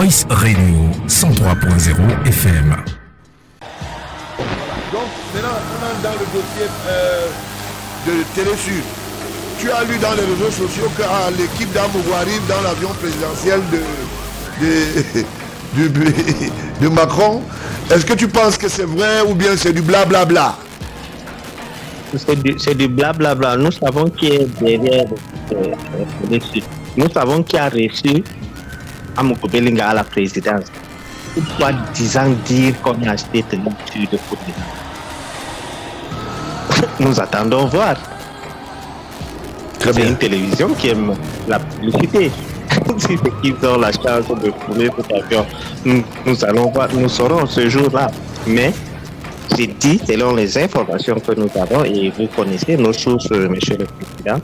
Voice Radio 103.0 FM. Donc, maintenant, dans le dossier de Télésud, tu as lu dans les réseaux sociaux que l'équipe d'Amougou arrive dans l'avion présidentiel de Macron. Est-ce que tu penses que c'est vrai ou bien c'est du blablabla? C'est du blablabla. Nous savons qui est derrière Télésud. Nous savons qui a reçu Amougou Belinga à la présidence. Pourquoi disant dire qu'on a acheté Télésud pour nous attendons voir. C'est une télévision qui aime la publicité. Si c'est qu'ils ont la chance de trouver cet avion, nous allons voir, nous saurons ce jour-là. Mais j'ai dit, selon les informations que nous avons, et vous connaissez nos sources, monsieur le président,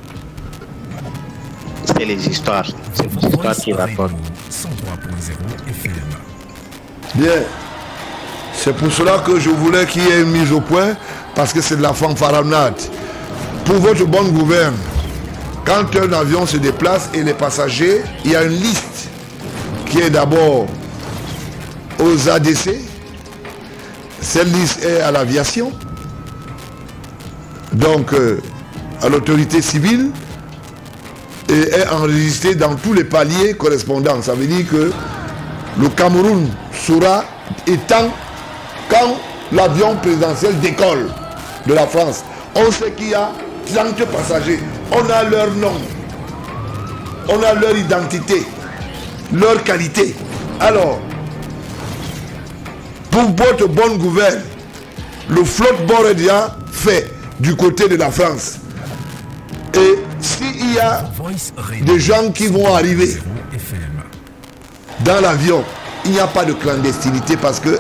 c'est les histoires. C'est les histoires qui racontent. 103.0 FM. Bien. C'est pour cela que je voulais qu'il y ait une mise au point, parce que c'est de la fanfaronnade. Pour votre bonne gouverne, quand un avion se déplace et les passagers, il y a une liste qui est d'abord aux ADC. Cette liste est à l'aviation, donc à l'autorité civile, et est enregistrée dans tous les paliers correspondants. Ça veut dire que le Cameroun sera étant quand l'avion présidentiel décolle de la France. On sait qu'il y a 30 passagers. On a leur nom. On a leur identité. Leur qualité. Alors, pour votre bonne gouverne, le flotte Boredia fait du côté de la France. Et s'il y a des gens qui vont arriver dans l'avion, il n'y a pas de clandestinité parce que, 1,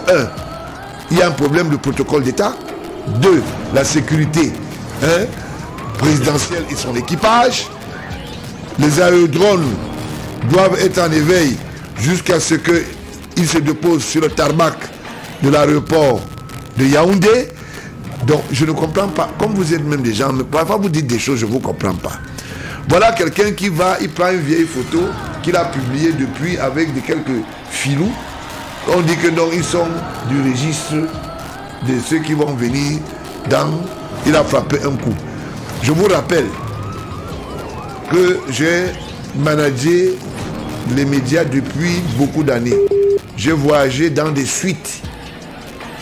il y a un problème de protocole d'État. 2, la sécurité présidentielle et son équipage. Les aérodrones doivent être en éveil jusqu'à ce qu'ils se déposent sur le tarmac de l'aéroport de Yaoundé. Donc je ne comprends pas. Comme vous êtes même des gens, parfois vous dites des choses, je ne vous comprends pas. Voilà quelqu'un qui va, il prend une vieille photo qu'il a publiée depuis avec quelques filous. On dit que non, ils sont du registre de ceux qui vont venir dans... Il a frappé un coup. Je vous rappelle que j'ai managé les médias depuis beaucoup d'années. J'ai voyagé dans des suites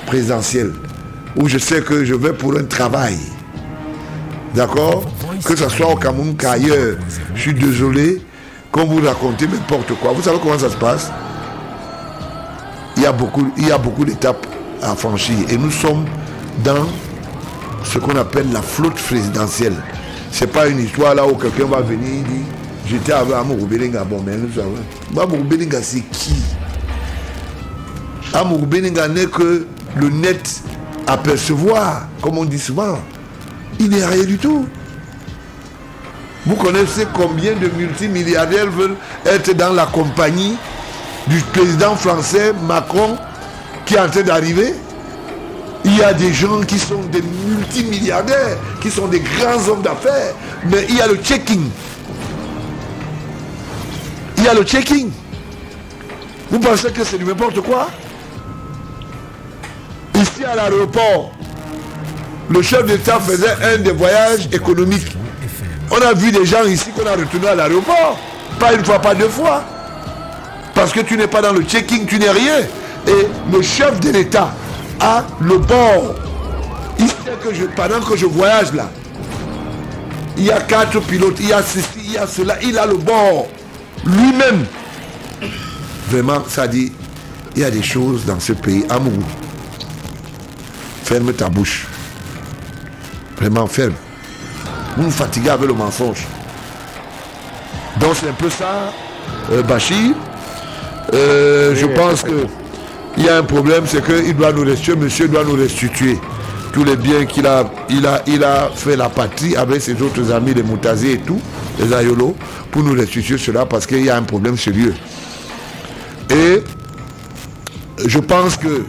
présidentielles où je sais que je vais pour un travail. D'accord? Que ce soit au Cameroun qu'ailleurs. Je suis désolé, quand vous racontez n'importe quoi. Vous savez comment ça se passe? Il y a beaucoup d'étapes à franchir. Et nous sommes dans ce qu'on appelle la flotte présidentielle. C'est pas une histoire là où quelqu'un va venir et dire j'étais avec Amougou Belinga. Bon, mais nous savons. Amougou Belinga, c'est qui? Amougou Belinga n'est que le net à percevoir, comme on dit souvent. Il n'est rien du tout. Vous connaissez combien de multimilliardaires veulent être dans la compagnie du président français Macron qui est en train d'arriver? Il y a des gens qui sont des multimilliardaires, qui sont des grands hommes d'affaires, mais il y a le checking. Il y a le checking. Vous pensez que c'est du n'importe quoi? Ici à l'aéroport, le chef d'État faisait un des voyages économiques. On a vu des gens ici qu'on a retournés à l'aéroport. Pas une fois, pas deux fois. Parce que tu n'es pas dans le checking, tu n'es rien. Et le chef de l'État a le bord. Il sait que pendant que je voyage là, il y a 4 pilotes, il y a ceci, il y a cela, il a le bord. Lui-même. Vraiment, ça dit, il y a des choses dans ce pays. Amour. Ferme ta bouche. Vraiment, ferme. Vous nous fatiguez avec le mensonge. Donc c'est un peu ça, Bachir. Je pense que il y a un problème, c'est qu'il doit nous restituer, monsieur doit nous restituer tous les biens qu'il a, il a fait la patrie avec ses autres amis, les Moutazés et tout, les Ayolos, pour nous restituer cela parce qu'il y a un problème sérieux. Et je pense que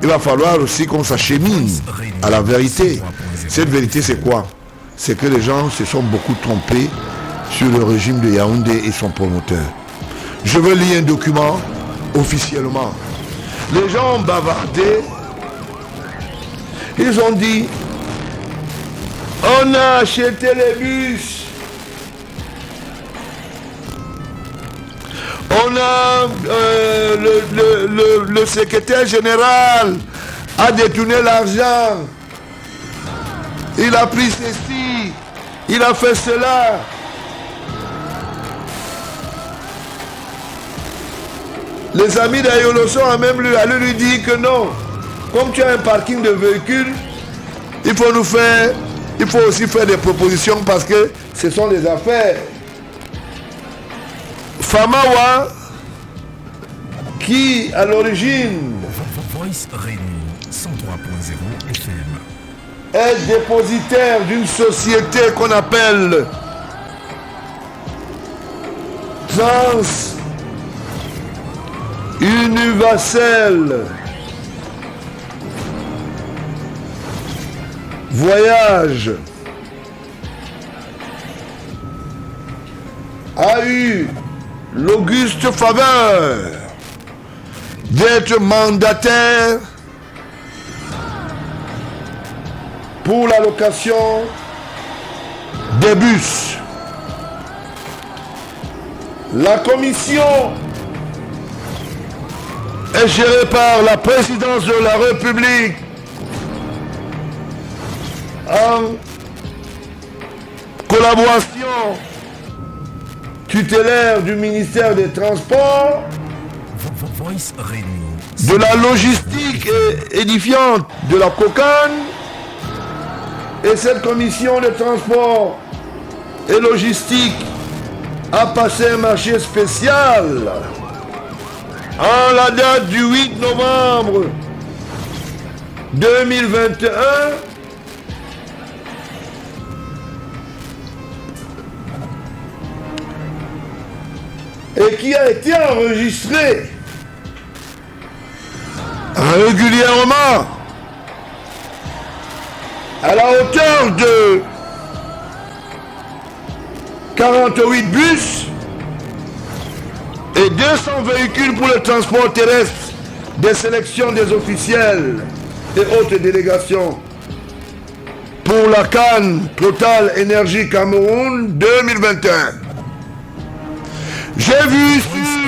il va falloir aussi qu'on s'achemine à la vérité. Cette vérité, c'est quoi? C'est que les gens se sont beaucoup trompés sur le régime de Yaoundé et son promoteur. Je veux lire un document officiellement. Les gens ont bavardé. Ils ont dit, on a acheté les bus. On a le secrétaire général a détourné l'argent. Il a pris ceci. Il a fait cela. Les amis d'Ayoloso ont même lui dit que non. Comme tu as un parking de véhicules, il faut aussi faire des propositions parce que ce sont des affaires. Famawa, qui à l'origine Voice Radio 103.0 FM est dépositaire d'une société qu'on appelle Trans Universel Voyage, a eu l'auguste faveur d'être mandataire pour la location des bus. La commission est gérée par la présidence de la République en collaboration tutélaire du ministère des Transports, Voice Radio de la logistique édifiante de la COCAN, et cette commission de transport et logistique a passé un marché spécial en la date du 8 novembre 2021 et qui a été enregistré régulièrement à la hauteur de 48 bus et 200 véhicules pour le transport terrestre des sélections des officiels et autres délégations pour la CAN Total Énergie Cameroun 2021. J'ai vu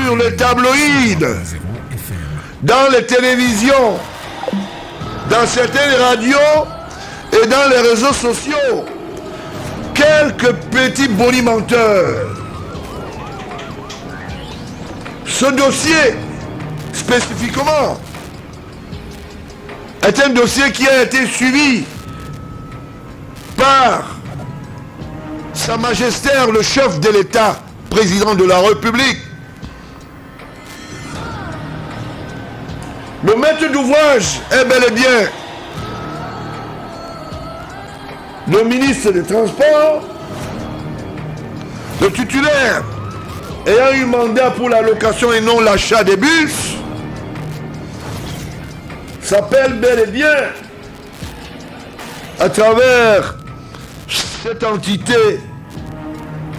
sur les tabloïds, dans les télévisions, dans certaines radios et dans les réseaux sociaux, quelques petits bonimenteurs. Ce dossier, spécifiquement, est un dossier qui a été suivi par Sa Majesté le chef de l'État, président de la République. Le maître d'ouvrage est bel et bien le ministre des Transports, le titulaire ayant eu mandat pour la location et non l'achat des bus, s'appelle bel et bien, à travers cette entité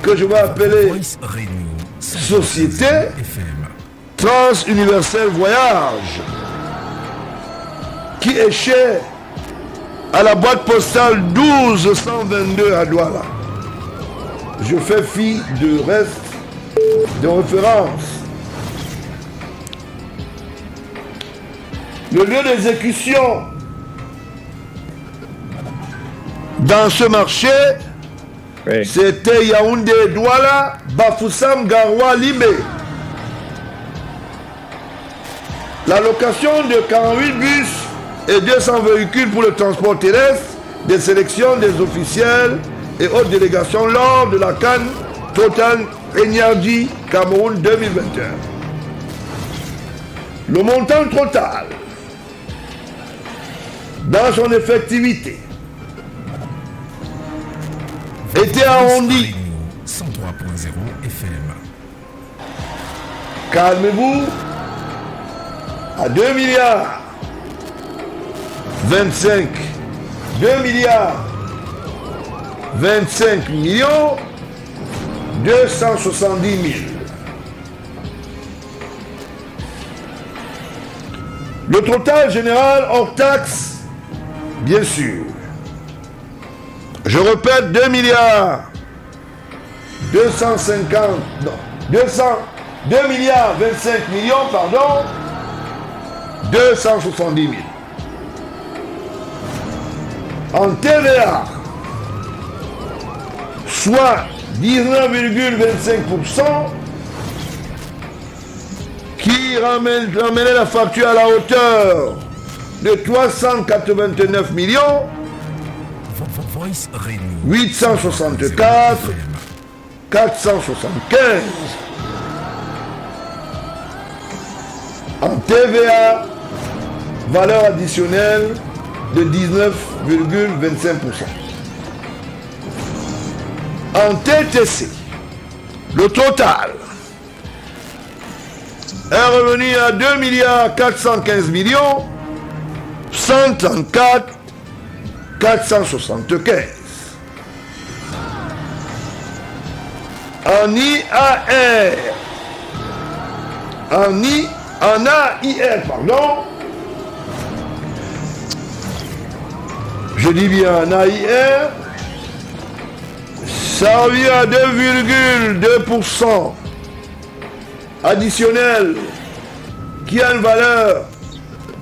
que je vais appeler Voice Radio Société 103.0 FM Trans Universel Voyage, qui est chère à la boîte postale 1222 à Douala. Je fais fi de reste de référence. Le lieu d'exécution dans ce marché, Oui. c'était Yaoundé, Douala, Bafoussam, Garoua, Libé. La location de 48 bus et 200 véhicules pour le transport terrestre, des sélections des officiels et autres délégations lors de la CAN Total Énergie Cameroun 2021. Le montant total dans son effectivité était arrondi. 103.0 FM Calmez-vous, à 2 milliards 25 2 milliards 25 millions 270 000. Le total général hors taxe, bien sûr. Je répète, 2 milliards 250, non, 2 milliards 25 millions, pardon, 270 000. En TVA, soit 19,25%, qui ramenait la facture à la hauteur de 389 millions 864 475 en TVA, valeur additionnelle de 19,25%. En TTC, le total est revenu à 2 milliards 415 millions 134 475. En AIR, pardon, je dis bien en AIR, ça revient à 2,2% additionnel qui a une valeur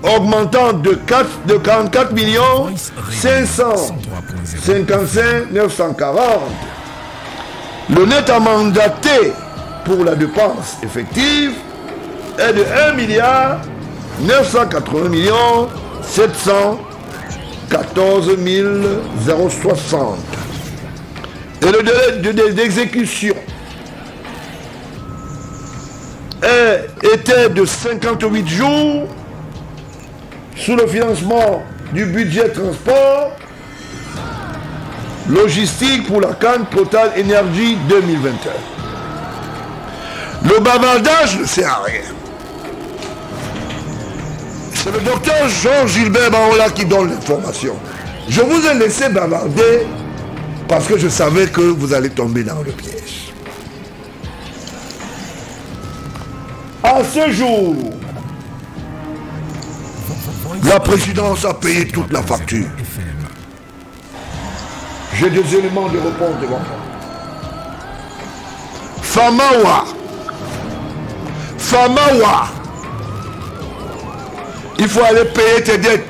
augmentante de 44 555 940. Le net à mandater pour la dépense effective est de 1 milliard 980 millions 714 060. Et le délai d'exécution était de 58 jours sous le financement du budget transport logistique pour la Cannes Total Énergie 2021. Le bavardage ne sert à rien. C'est le docteur Jean-Gilbert Baola qui donne l'information. Je vous ai laissé bavarder parce que je savais que vous allez tomber dans le piège. À ce jour, la présidence a payé toute la facture. J'ai des éléments de réponse devant moi. Famawa, il faut aller payer tes dettes.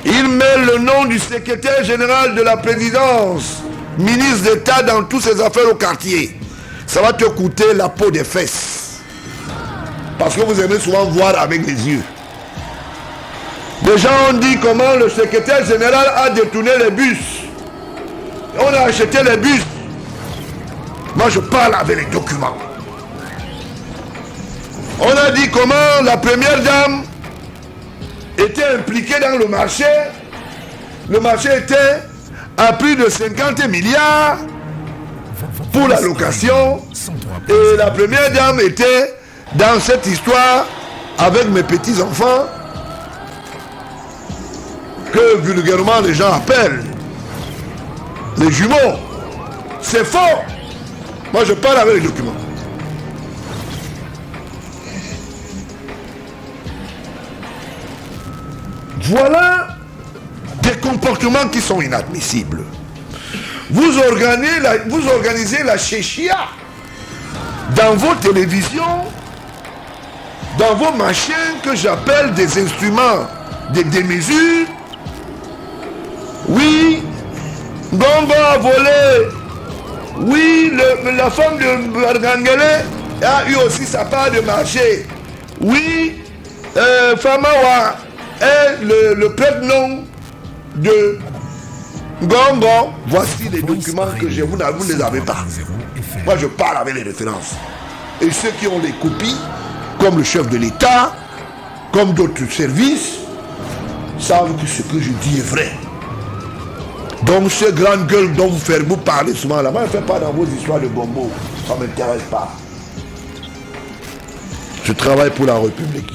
Il met le nom du secrétaire général de la présidence, ministre d'État dans toutes ses affaires au quartier. Ça va te coûter la peau des fesses. Parce que vous aimez souvent voir avec les yeux. Les gens ont dit comment le secrétaire général a détourné les bus. On a acheté les bus. Moi je parle avec les documents. On a dit comment la première dame était impliquée dans le marché. Le marché était à plus de 50 milliards pour la location. Et la première dame était dans cette histoire avec mes petits-enfants que vulgairement les gens appellent les jumeaux. C'est faux. Moi je parle avec les documents. Voilà des comportements qui sont inadmissibles. Vous organisez la chéchia dans vos télévisions, dans vos machines que j'appelle des instruments de démesure. Oui, Gongo a volé. Oui, la femme de Bargangele a eu aussi sa part de marché. Oui, Famawa est le prénom de Gongo. Voici les documents que j'ai, vous ne les avez pas. Moi je parle avec les références. Et ceux qui ont les copies, comme le chef de l'État, comme d'autres services, savent que ce que je dis est vrai. Donc ces grandes gueules dont vous parlez souvent là-bas, ne faites pas dans vos histoires de bonbons. Ça ne m'intéresse pas. Je travaille pour la République.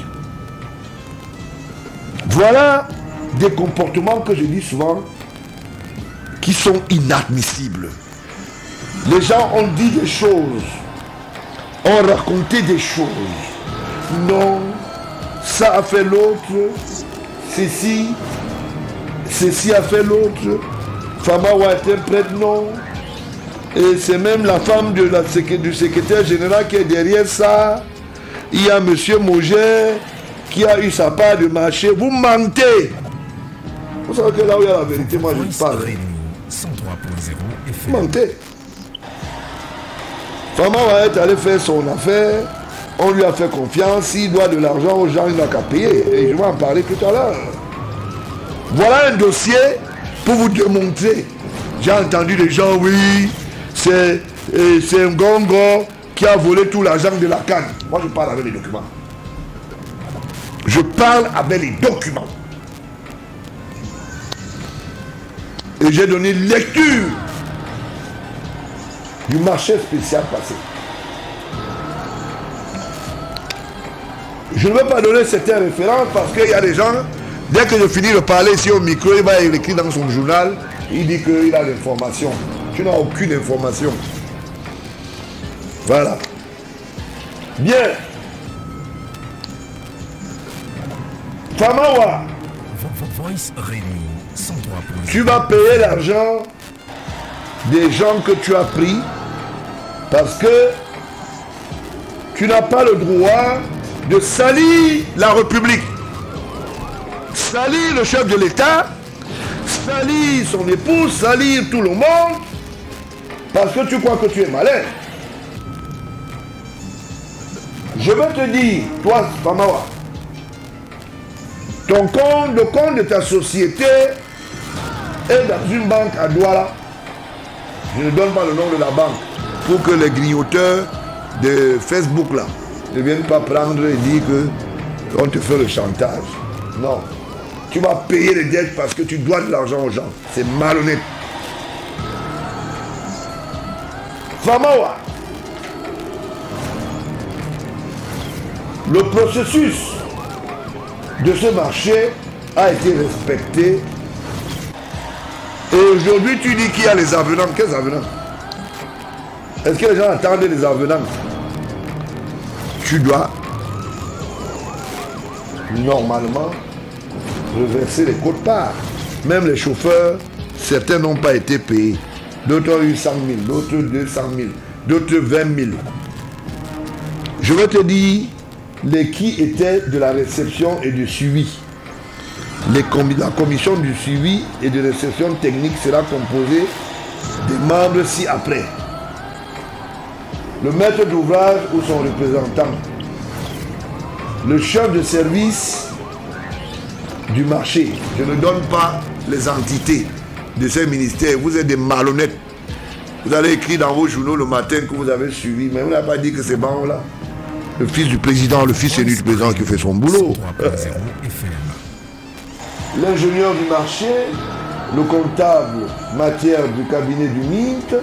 Voilà des comportements que je dis souvent qui sont inadmissibles. Les gens ont dit des choses ont raconté des choses. Non, ça a fait l'autre, ceci a fait l'autre. Famawa interprète, non. Et c'est même la femme du secrétaire général qui est derrière ça. Il y a M. Moget qui a eu sa part de marché. Vous mentez. Vous savez que là où il y a la vérité, moi je parle. 103.0 Vous mentez. Famawa est allé faire son affaire. On lui a fait confiance. S'il doit de l'argent aux gens, il n'a qu'à payer. Et je vais en parler tout à l'heure. Voilà un dossier pour vous démontrer. J'ai entendu des gens, oui, c'est un gongo qui a volé tout l'argent de la canne. Moi, je parle avec les documents. Je parle avec les documents. Et j'ai donné lecture du marché spécial passé. Je ne veux pas donner certaines références parce qu'il y a des gens, dès que je finis de parler ici au micro, il va écrire dans son journal, il dit qu'il a l'information. Tu n'as aucune information. Voilà. Bien. Famawa, Voice Radio 103.0. tu vas payer l'argent des gens que tu as pris parce que tu n'as pas le droit de salir la République, salir le chef de l'État, salir son épouse, salir tout le monde, parce que tu crois que tu es malin. Je vais te dire, toi, Famawa, le compte de ta société est dans une banque à Douala. Je ne donne pas le nom de la banque pour que les grignoteurs de Facebook là ne viennent pas prendre et dire qu'on te fait le chantage. Non. Tu vas payer les dettes parce que tu dois de l'argent aux gens. C'est malhonnête. Famawa, le processus de ce marché a été respecté. Et aujourd'hui, tu dis qu'il y a les avenants. Quels avenants? Est-ce que les gens attendent les avenants? Tu dois normalement reverser les quotes-parts. Même les chauffeurs, certains n'ont pas été payés. D'autres ont eu 100 000, d'autres 200 000, d'autres 20 000. Je vais te dire les qui étaient de la réception et du suivi. La commission du suivi et de réception technique sera composée des membres ci-après. Le maître d'ouvrage ou son représentant, le chef de service du marché. Je ne donne pas les entités de ces ministères. Vous êtes des malhonnêtes. Vous allez écrire dans vos journaux le matin que vous avez suivi, mais vous n'avez pas dit que c'est bon là. Le fils du président, le fils aîné du président qui fait son boulot. 103.0 FM. L'ingénieur du marché, le comptable matière du cabinet du MINT,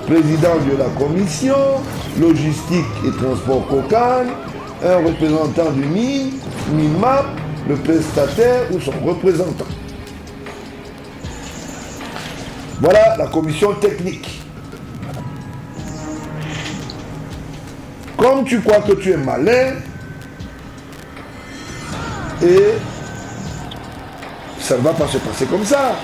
président de la commission, logistique et transport COCAN, un représentant du MIMAP, le prestataire ou son représentant. Voilà la commission technique. Comme tu crois que tu es malin, et ça ne va pas se passer comme ça.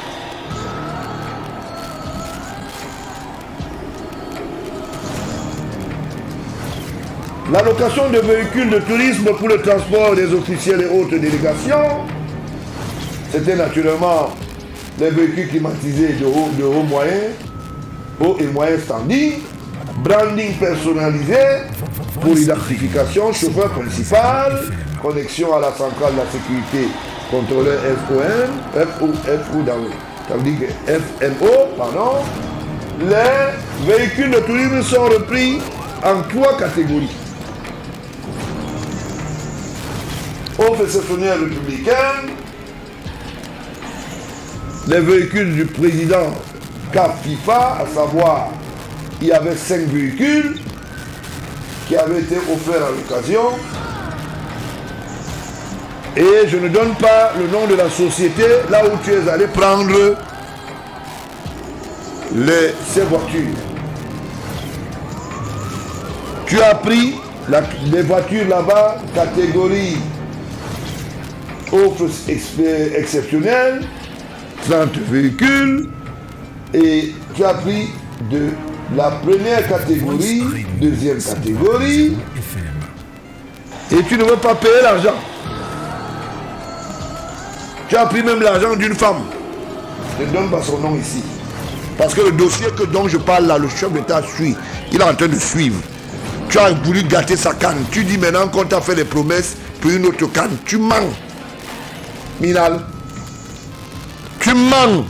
L'allocation de véhicules de tourisme pour le transport des officiels et autres délégations, c'était naturellement les véhicules climatisés de haut moyen, haut et moyen standing, branding personnalisé pour l'identification, chauffeur principal, connexion à la centrale de la sécurité, contrôleur FOM, ça veut dire que FMO, pardon. Les véhicules de tourisme sont repris en 3 catégories. Officiels républicains, les véhicules du président CAF FIFA, à savoir, il y avait 5 véhicules qui avaient été offerts à l'occasion. Et je ne donne pas le nom de la société là où tu es allé prendre ces voitures. Tu as pris des voitures là-bas, catégorie offre exceptionnelle, 30 véhicules, et tu as pris de la première catégorie, deuxième catégorie, et tu ne veux pas payer l'argent. Tu as pris même l'argent d'une femme. Je ne donne pas son nom ici. Parce que le dossier dont je parle là, le chef d'État suit. Il est en train de suivre. Tu as voulu gâter sa canne. Tu dis maintenant qu'on t'a fait des promesses pour une autre canne. Tu mens. Minal. Tu mens.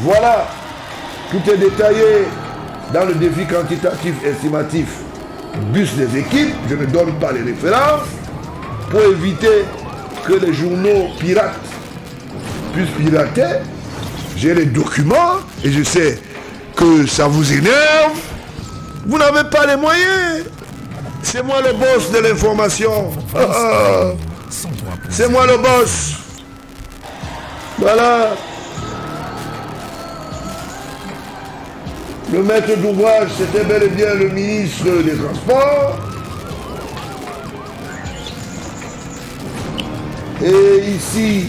Voilà. Tout est détaillé dans le défi quantitatif estimatif bus des équipes. Je ne donne pas les références pour éviter que les journaux pirates puissent pirater. J'ai les documents et je sais que ça vous énerve. Vous n'avez pas les moyens. C'est moi le boss de l'information. C'est moi le boss. Voilà. Le maître d'ouvrage, c'était bel et bien le ministre des Transports. Et ici,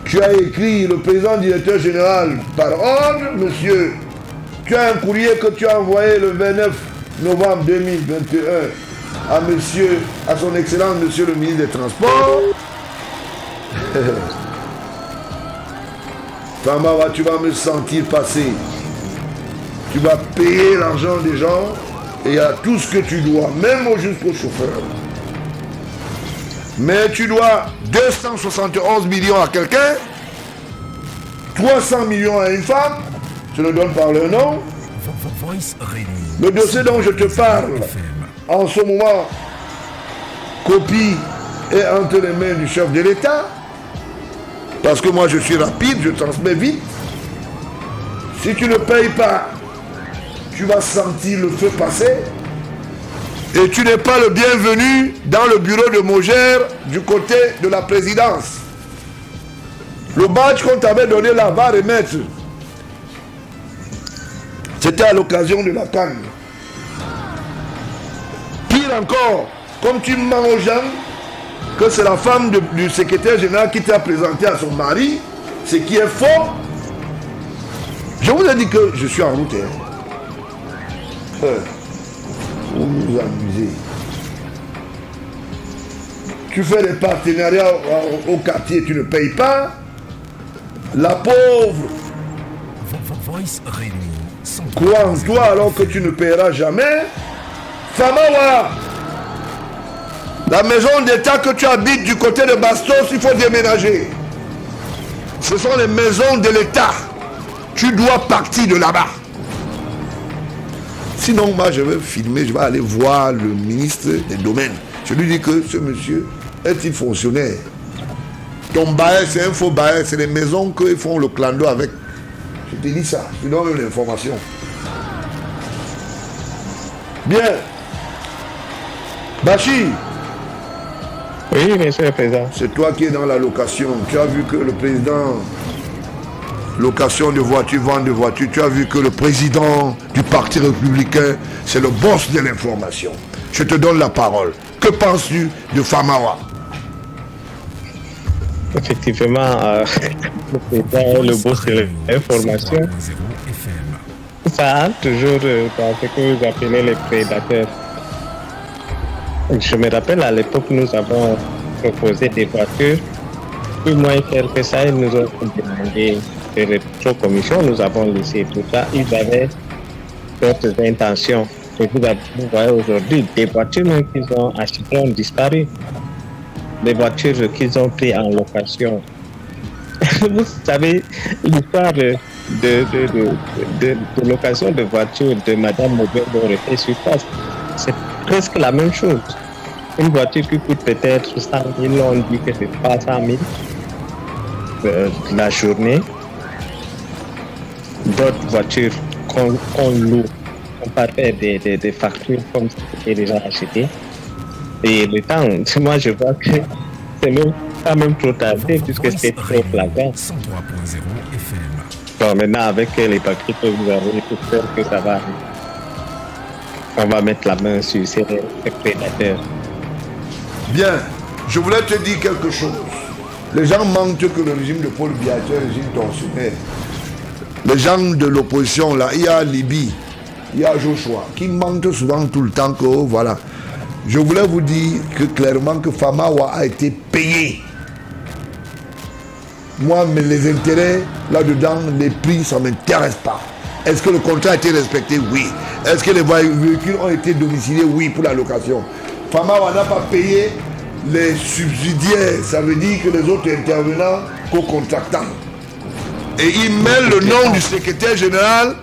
tu as écrit le président directeur général par ordre, monsieur. Tu as un courrier que tu as envoyé le 29 novembre 2021 à monsieur, à son excellence monsieur le ministre des Transports. Famara, tu vas me sentir passer. Tu vas payer l'argent des gens et à tout ce que tu dois, même jusqu'au chauffeur. Mais tu dois 271 millions à quelqu'un, 300 millions à une femme, je le donne par le nom. Le dossier dont je te parle, en ce moment, copie est entre les mains du chef de l'État. Parce que moi je suis rapide, je transmets vite. Si tu ne payes pas, tu vas sentir le feu passer. Et tu n'es pas le bienvenu dans le bureau de Mogère du côté de la présidence. Le badge qu'on t'avait donné là va remettre. C'était à l'occasion de la canne. Pire encore, comme tu mens aux gens, que c'est la femme du secrétaire général qui t'a présenté à son mari, ce qui est faux. Je vous ai dit que je suis en route. Vous vous amusez. Tu fais des partenariats au quartier, tu ne payes pas. La pauvre croit en toi alors que tu ne payeras jamais. Famawa, la maison d'État que tu habites du côté de Bastos, il faut déménager. Ce sont les maisons de l'État. Tu dois partir de là-bas. Sinon, moi, je vais filmer, je vais aller voir le ministre des Domaines. Je lui dis que ce monsieur est-il fonctionnaire. Ton bail, c'est un faux bail, c'est les maisons qu'ils font le clando avec. Je te dis ça, je te donne l'information. Bien. Bachir. Oui, monsieur le président. C'est toi qui es dans la location. Tu as vu que le président, location de voitures, vente de voitures, tu as vu que le président du Parti républicain, c'est le boss de l'information. Je te donne la parole. Que penses-tu de Famara? Effectivement, le président est le boss de l'information. Ça a toujours dans ce que vous appelez les prédateurs. Je me rappelle à l'époque, nous avons proposé des voitures. Plus moins quelques ça, ils nous ont demandé de rétrocommission. Nous avons laissé tout ça. Ils avaient d'autres intentions. Et vous voyez aujourd'hui, des voitures même qu'ils ont achetées ont disparu. Des voitures qu'ils ont prises en location. Vous savez, l'histoire de location de voitures de Madame Maubert aurait fait surface. C'est presque la même chose. Une voiture qui coûte peut-être 100 000, on dit que c'est 300 000 la journée. D'autres voitures qu'on loue, on peut faire des factures comme c'était déjà acheté. Et le temps, moi je vois que c'est même pas même trop tardé puisque c'était trop flagrant. 103.0 FM. Bon, maintenant avec les papiers que vous avez, pour faire que ça va arriver. On va mettre la main sur ces prédateurs. Bien, je voulais te dire quelque chose. Les gens mentent que le régime de Paul Biya est un régime tortionnaire. Les gens de l'opposition, là, il y a Libye, il y a Joshua, qui mentent souvent tout le temps que, voilà. Je voulais vous dire que clairement que Famawa a été payé. Moi, mais les intérêts, là-dedans, les prix, ça ne m'intéresse pas. Est-ce que le contrat a été respecté? Oui. Est-ce que les véhicules ont été domiciliés? Oui, pour la location. Famawa n'a pas payé les subsidiaires. Ça veut dire que les autres intervenants co-contractants. Et il met le nom du secrétaire général.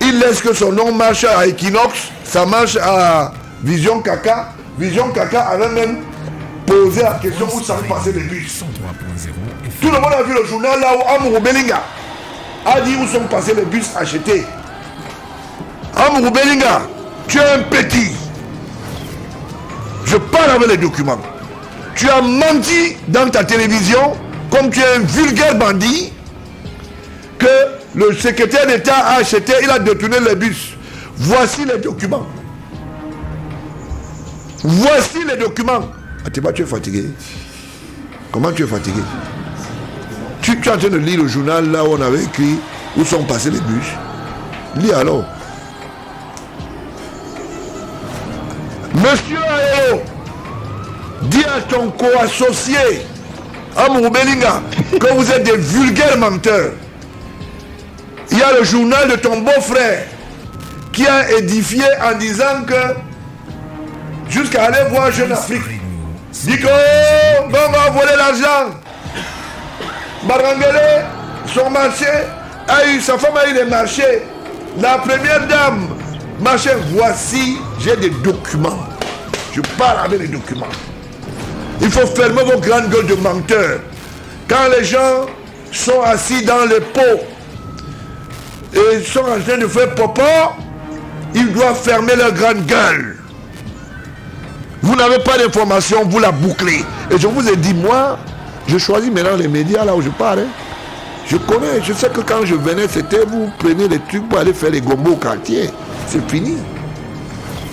Il laisse que son nom marche à Equinox. Ça marche à Vision Kaka. Vision Kaka avait même posé la question où ça passait les bus. 103.0 Tout le monde a vu le journal là où Amourou Belinga a dit où sont passés les bus achetés. Amourou Belinga, tu es un petit. Je parle avec les documents. Tu as menti dans ta télévision comme tu es un vulgaire bandit que le secrétaire d'État a acheté, il a détourné les bus. Voici les documents. Voici les documents. Atiba, tu es fatigué. Comment tu es fatigué? Tu es en train de lire le journal là où on avait écrit où sont passés les bus. Lis alors. Monsieur Aéro, dis à ton co-associé, Amourou Belinga, que vous êtes des vulgaires menteurs. Il y a le journal de ton beau-frère qui a édifié en disant que jusqu'à aller voir Jeune Afrique, dit que on va voler l'argent. Barangele, son marché, sa femme a eu des marchés. La première dame, marché, voici, j'ai des documents. Je parle avec les documents. Il faut fermer vos grandes gueules de menteurs. Quand les gens sont assis dans les pots et sont en train de faire popo, ils doivent fermer leur grande gueule. Vous n'avez pas d'information, vous la bouclez. Et je vous ai dit, moi, je choisis maintenant les médias là où je parle. Hein. Je connais, je sais que quand je venais, c'était vous prenez les trucs pour aller faire les gombos au quartier. C'est fini.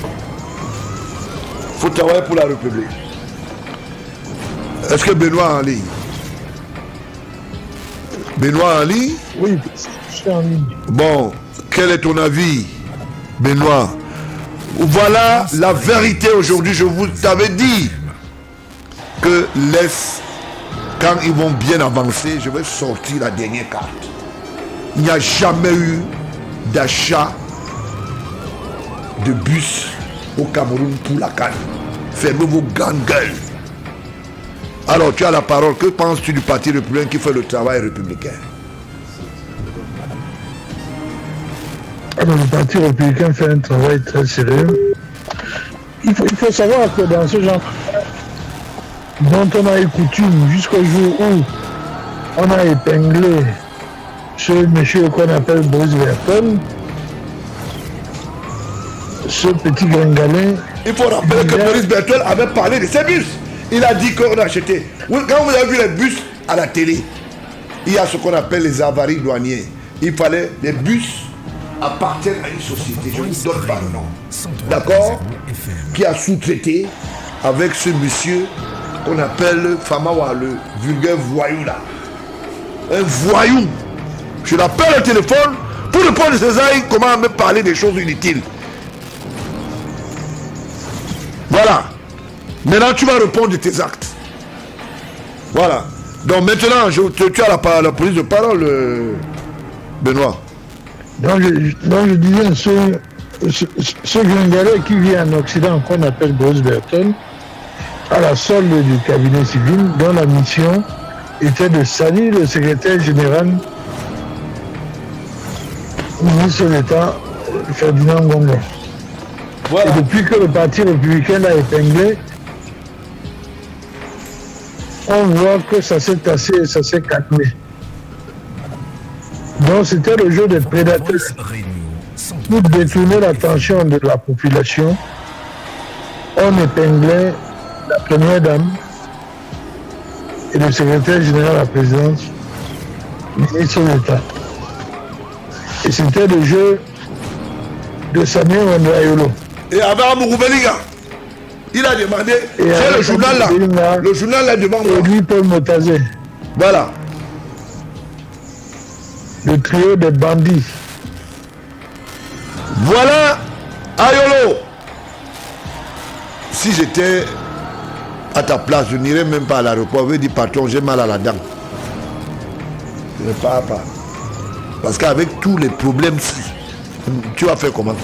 Il faut travailler pour la République. Est-ce que Benoît est en ligne? Benoît en ligne? Oui, je suis en ligne. Bon, quel est ton avis, Benoît? Voilà la vérité aujourd'hui. Je vous avais dit que quand ils vont bien avancer, je vais sortir la dernière carte. Il n'y a jamais eu d'achat de bus au Cameroun pour la canne. Fermez vos grandes gueules. Alors tu as la parole. Que penses-tu du Parti républicain qui fait le travail républicain? Alors, le Parti républicain fait un travail très sérieux. Il faut savoir que dans ce genre dont on a eu coutume jusqu'au jour où on a épinglé ce monsieur qu'on appelle Boris Berton, ce petit gringalet. Il faut rappeler que Boris Berton avait parlé de ces bus. Il a dit qu'on a acheté. Quand vous avez vu les bus à la télé, il y a ce qu'on appelle les avaries douaniers. Il fallait des bus appartiennent à une société. Je ne vous donne pas le nom. D'accord? Qui a sous-traité avec ce monsieur qu'on appelle Famawa, le vulgaire voyou là. Un voyou. Je l'appelle au téléphone pour le point de Césaire, comment me parler des choses inutiles. Voilà. Maintenant, tu vas répondre de tes actes. Voilà. Donc maintenant, tu as la prise de parole, Benoît. Donc je disais, ce gringalet qui vit en Occident, qu'on appelle Boris Berton, à la solde du cabinet civil, dont la mission était de salir le secrétaire général, ministre d'État, Ferdinand Ngongo. Voilà. Et depuis que le Parti républicain l'a épinglé, on voit que ça s'est tassé et ça s'est calmé. Donc c'était le jeu des prédateurs pour détourner l'attention de la population. on épinglait la première dame et le secrétaire général à la présidence, ministre d'État. Et c'était le jeu de Samuel Wandrayolo. Et avec Amouroubelinga, il a demandé, c'est le journal là. Le journal là devant moi. Et lui, Paul Motazé. Voilà. Le trio des bandits. Voilà Ayolo. Si j'étais à ta place, je n'irais même pas à l'aéroport. Je vais dire, patron, j'ai mal à la dent. Je ne pars pas. Parce qu'avec tous les problèmes, tu vas faire comment?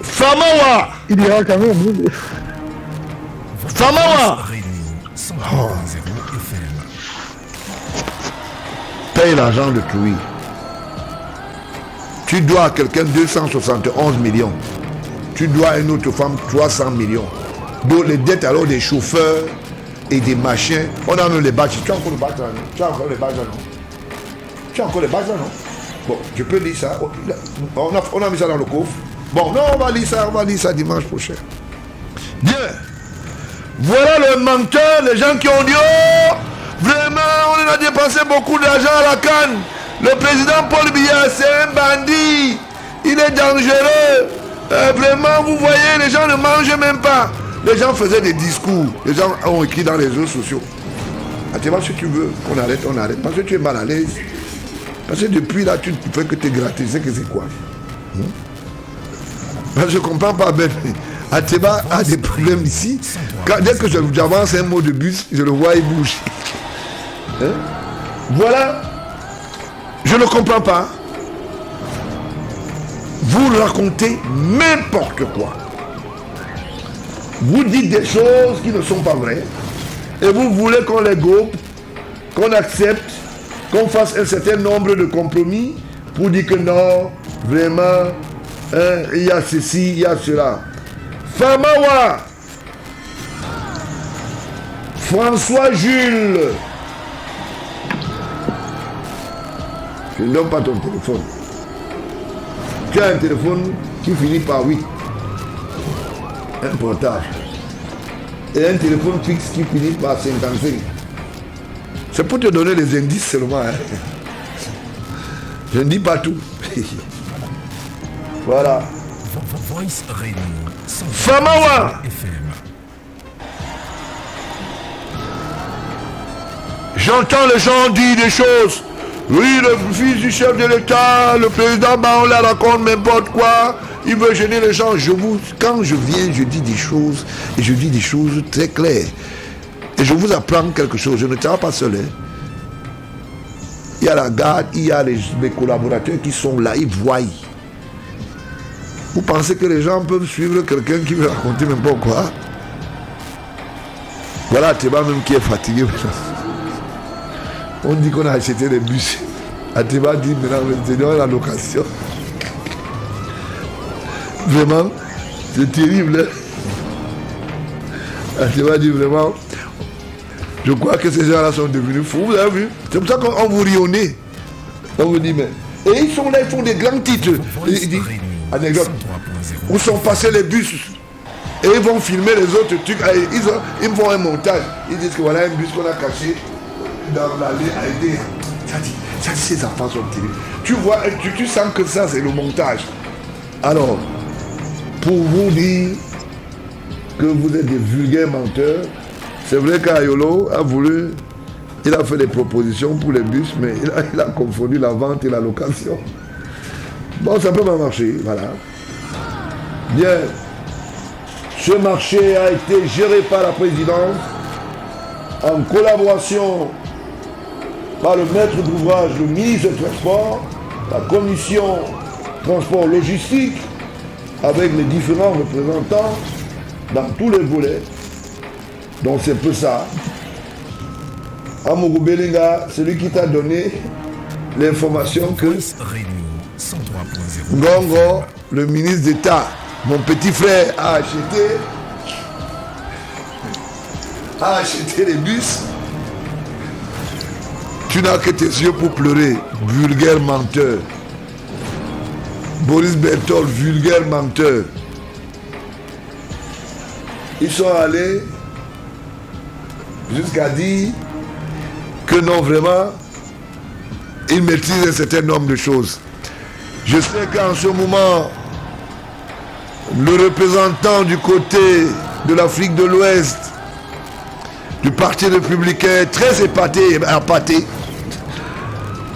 Famawa. Il ira quand même. Famawa. Réunion 103.0 FM. Paye l'argent de Touy. Tu dois à quelqu'un 271 millions. Tu dois à une autre femme 300 millions. Donc les dettes alors des chauffeurs et des machins. On a même les badges. Tu as encore les badges là, non? Tu as encore les badges là, non? Tu as encore les badges là, non? Bon, je peux lire ça. On a mis ça dans le coffre. Bon, non, on va lire ça dimanche prochain. Bien. Voilà le menteur, les gens qui ont dit, oh, vraiment, on a dépensé beaucoup d'argent à la canne. Le président Paul Biya, c'est un bandit. Il est dangereux. Vraiment, vous voyez, les gens ne mangent même pas. Les gens faisaient des discours. Les gens ont écrit dans les réseaux sociaux. Ah, tu vois, si tu veux qu'on arrête, on arrête. Parce que tu es mal à l'aise. Parce que depuis là, tu ne fais que te gratter. C'est que c'est quoi? Je ne comprends pas, Ben. Ateba a des problèmes ici. Dès que j'avance un mot de bus, je le vois, il bouge. Hein? Voilà. Je ne comprends pas. Vous racontez n'importe quoi. Vous dites des choses qui ne sont pas vraies. Et vous voulez qu'on les gobe, qu'on accepte, qu'on fasse un certain nombre de compromis pour dire que non, vraiment, hein, il y a ceci, il y a cela. Famawa, François Jules, je ne donne pas ton téléphone. Tu as un téléphone qui finit par 8. Un portable. Et un téléphone fixe qui finit par 55. C'est pour te donner les indices seulement. Hein. Je ne dis pas tout. Voilà. Voice Réunion 103.0 Famawa. FM. J'entends les gens dire des choses. Oui, le fils du chef de l'État, le président on la raconte n'importe quoi. Il veut gêner les gens. Quand je viens, je dis des choses. Et je dis des choses très claires. Et je vous apprends quelque chose. Je ne travaille pas seul. Hein. Il y a la garde, il y a mes collaborateurs qui sont là, ils voient. Vous pensez que les gens peuvent suivre quelqu'un qui veut raconter n'importe quoi? Voilà, Ateba même qui est fatigué. On dit qu'on a acheté des bus. Ateba dit maintenant, la location. Vraiment, c'est terrible. Ateba dit vraiment, je crois que ces gens-là sont devenus fous. Vous avez vu? C'est pour ça qu'on vous rit au nez. On vous dit, mais. Et ils sont là, ils font des grands titres. Ils disent, anecdote, où sont passés les bus? Et ils vont filmer les autres trucs. Ils font un montage. Ils disent que voilà un bus qu'on a caché dans l'allée à aider. Ça dit, ces enfants sont terribles. Tu vois, tu sens que ça, c'est le montage. Alors, pour vous dire que vous êtes des vulgaires menteurs, c'est vrai qu'Ayolo a voulu, il a fait des propositions pour les bus, mais il a confondu la vente et la location. Bon, ça peut pas marcher, voilà. Bien. Ce marché a été géré par la présidence en collaboration par le maître d'ouvrage, le ministre des Transports, la commission transport logistique, avec les différents représentants dans tous les volets. Donc c'est peu ça. Amourou Belinga, celui qui t'a donné l'information que Voice Réunion 103.0 Ngongo, le ministre d'État, mon petit frère, a acheté les bus. Tu n'as que tes yeux pour pleurer, vulgaire menteur. Boris Berthold, vulgaire menteur. Ils sont allés jusqu'à dire que non, vraiment, ils maîtrisent un certain nombre de choses. Je sais qu'en ce moment, le représentant du côté de l'Afrique de l'Ouest, du Parti républicain, est très épaté,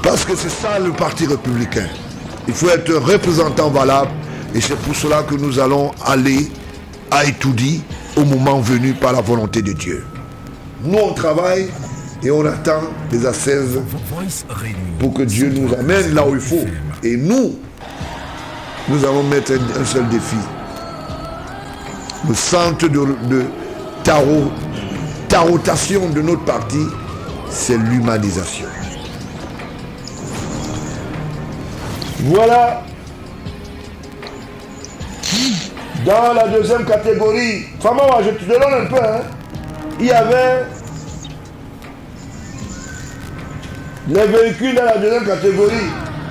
parce que c'est ça le Parti républicain. Il faut être un représentant valable, et c'est pour cela que nous allons aller à Etoudi au moment venu par la volonté de Dieu. Nous, on travaille et on attend les assaises pour que Dieu nous amène là où il faut. Et nous allons mettre un seul défi. Le centre de tarotation de notre parti, c'est l'humanisation. Voilà. Dans la deuxième catégorie, Famawa, je te donne un peu, hein. Il y avait les véhicules dans la deuxième catégorie,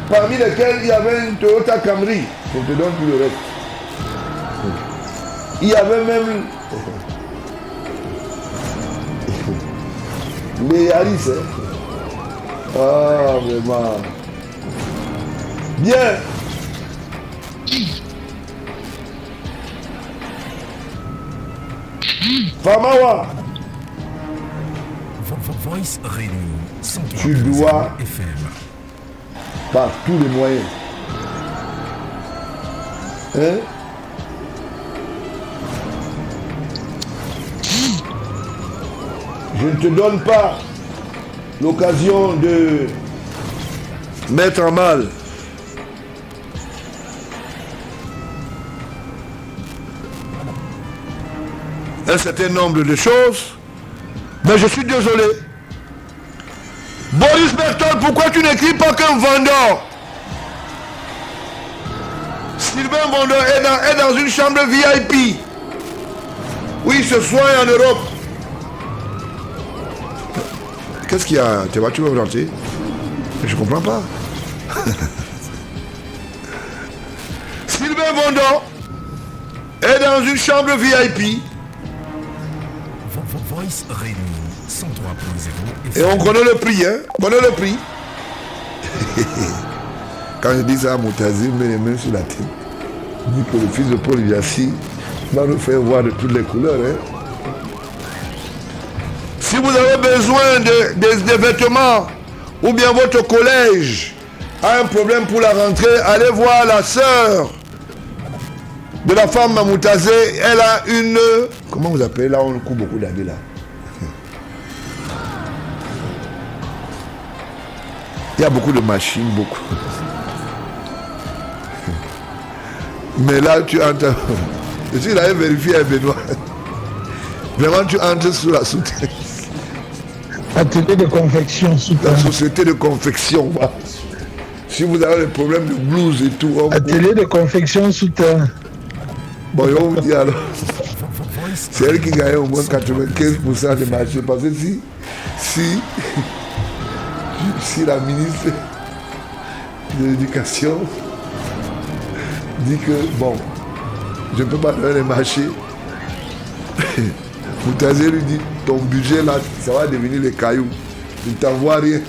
parmi lesquels il y avait une Toyota Camry. Je te donne plus le reste. Il y avait même les Yaris. Ah, vraiment. Bien. Famawa. Voice Radio, Tu dois, FM. par tous les moyens, hein? Je ne te donne pas l'occasion de mettre en mal un certain nombre de choses, mais je suis désolé. Boris Berthold, pourquoi tu n'écris pas qu'un vendeur? Sylvain Vendeur est dans une chambre VIP. Oui, il se soigne en Europe. Qu'est-ce qu'il y a? Tu vas me lancer? Je comprends pas. Sylvain Vendeur est dans une chambre VIP. Voice Radio 103.0 Et on connaît le prix, hein? On connaît le prix. Quand je dis ça à Moutazi, met les mains sur la tête. Il dit que le fils de Paul Yassi va nous faire voir de toutes les couleurs, hein? Si vous avez besoin des vêtements, ou bien votre collège a un problème pour la rentrée, allez voir la sœur de la femme Mamoutazé. Elle a une... Comment vous appelez là? On coupe beaucoup d'habits là. Il y a beaucoup de machines, beaucoup. Mais là, tu entres... Je suis là, vérifié à Benoît. Vraiment, tu entres sous la soutane. Atelier de confection soutane. La société de confection. Voilà. Si vous avez des problèmes de blouse et tout... Atelier de confection soutane. Bon, je vais vous dire alors. C'est elle qui gagne au moins 95% des marchés. Parce que si la ministre de l'Éducation dit que, bon, je ne peux pas donner les marchés, Moutazé lui dit, ton budget là, ça va devenir les cailloux. Il ne t'envoie rien.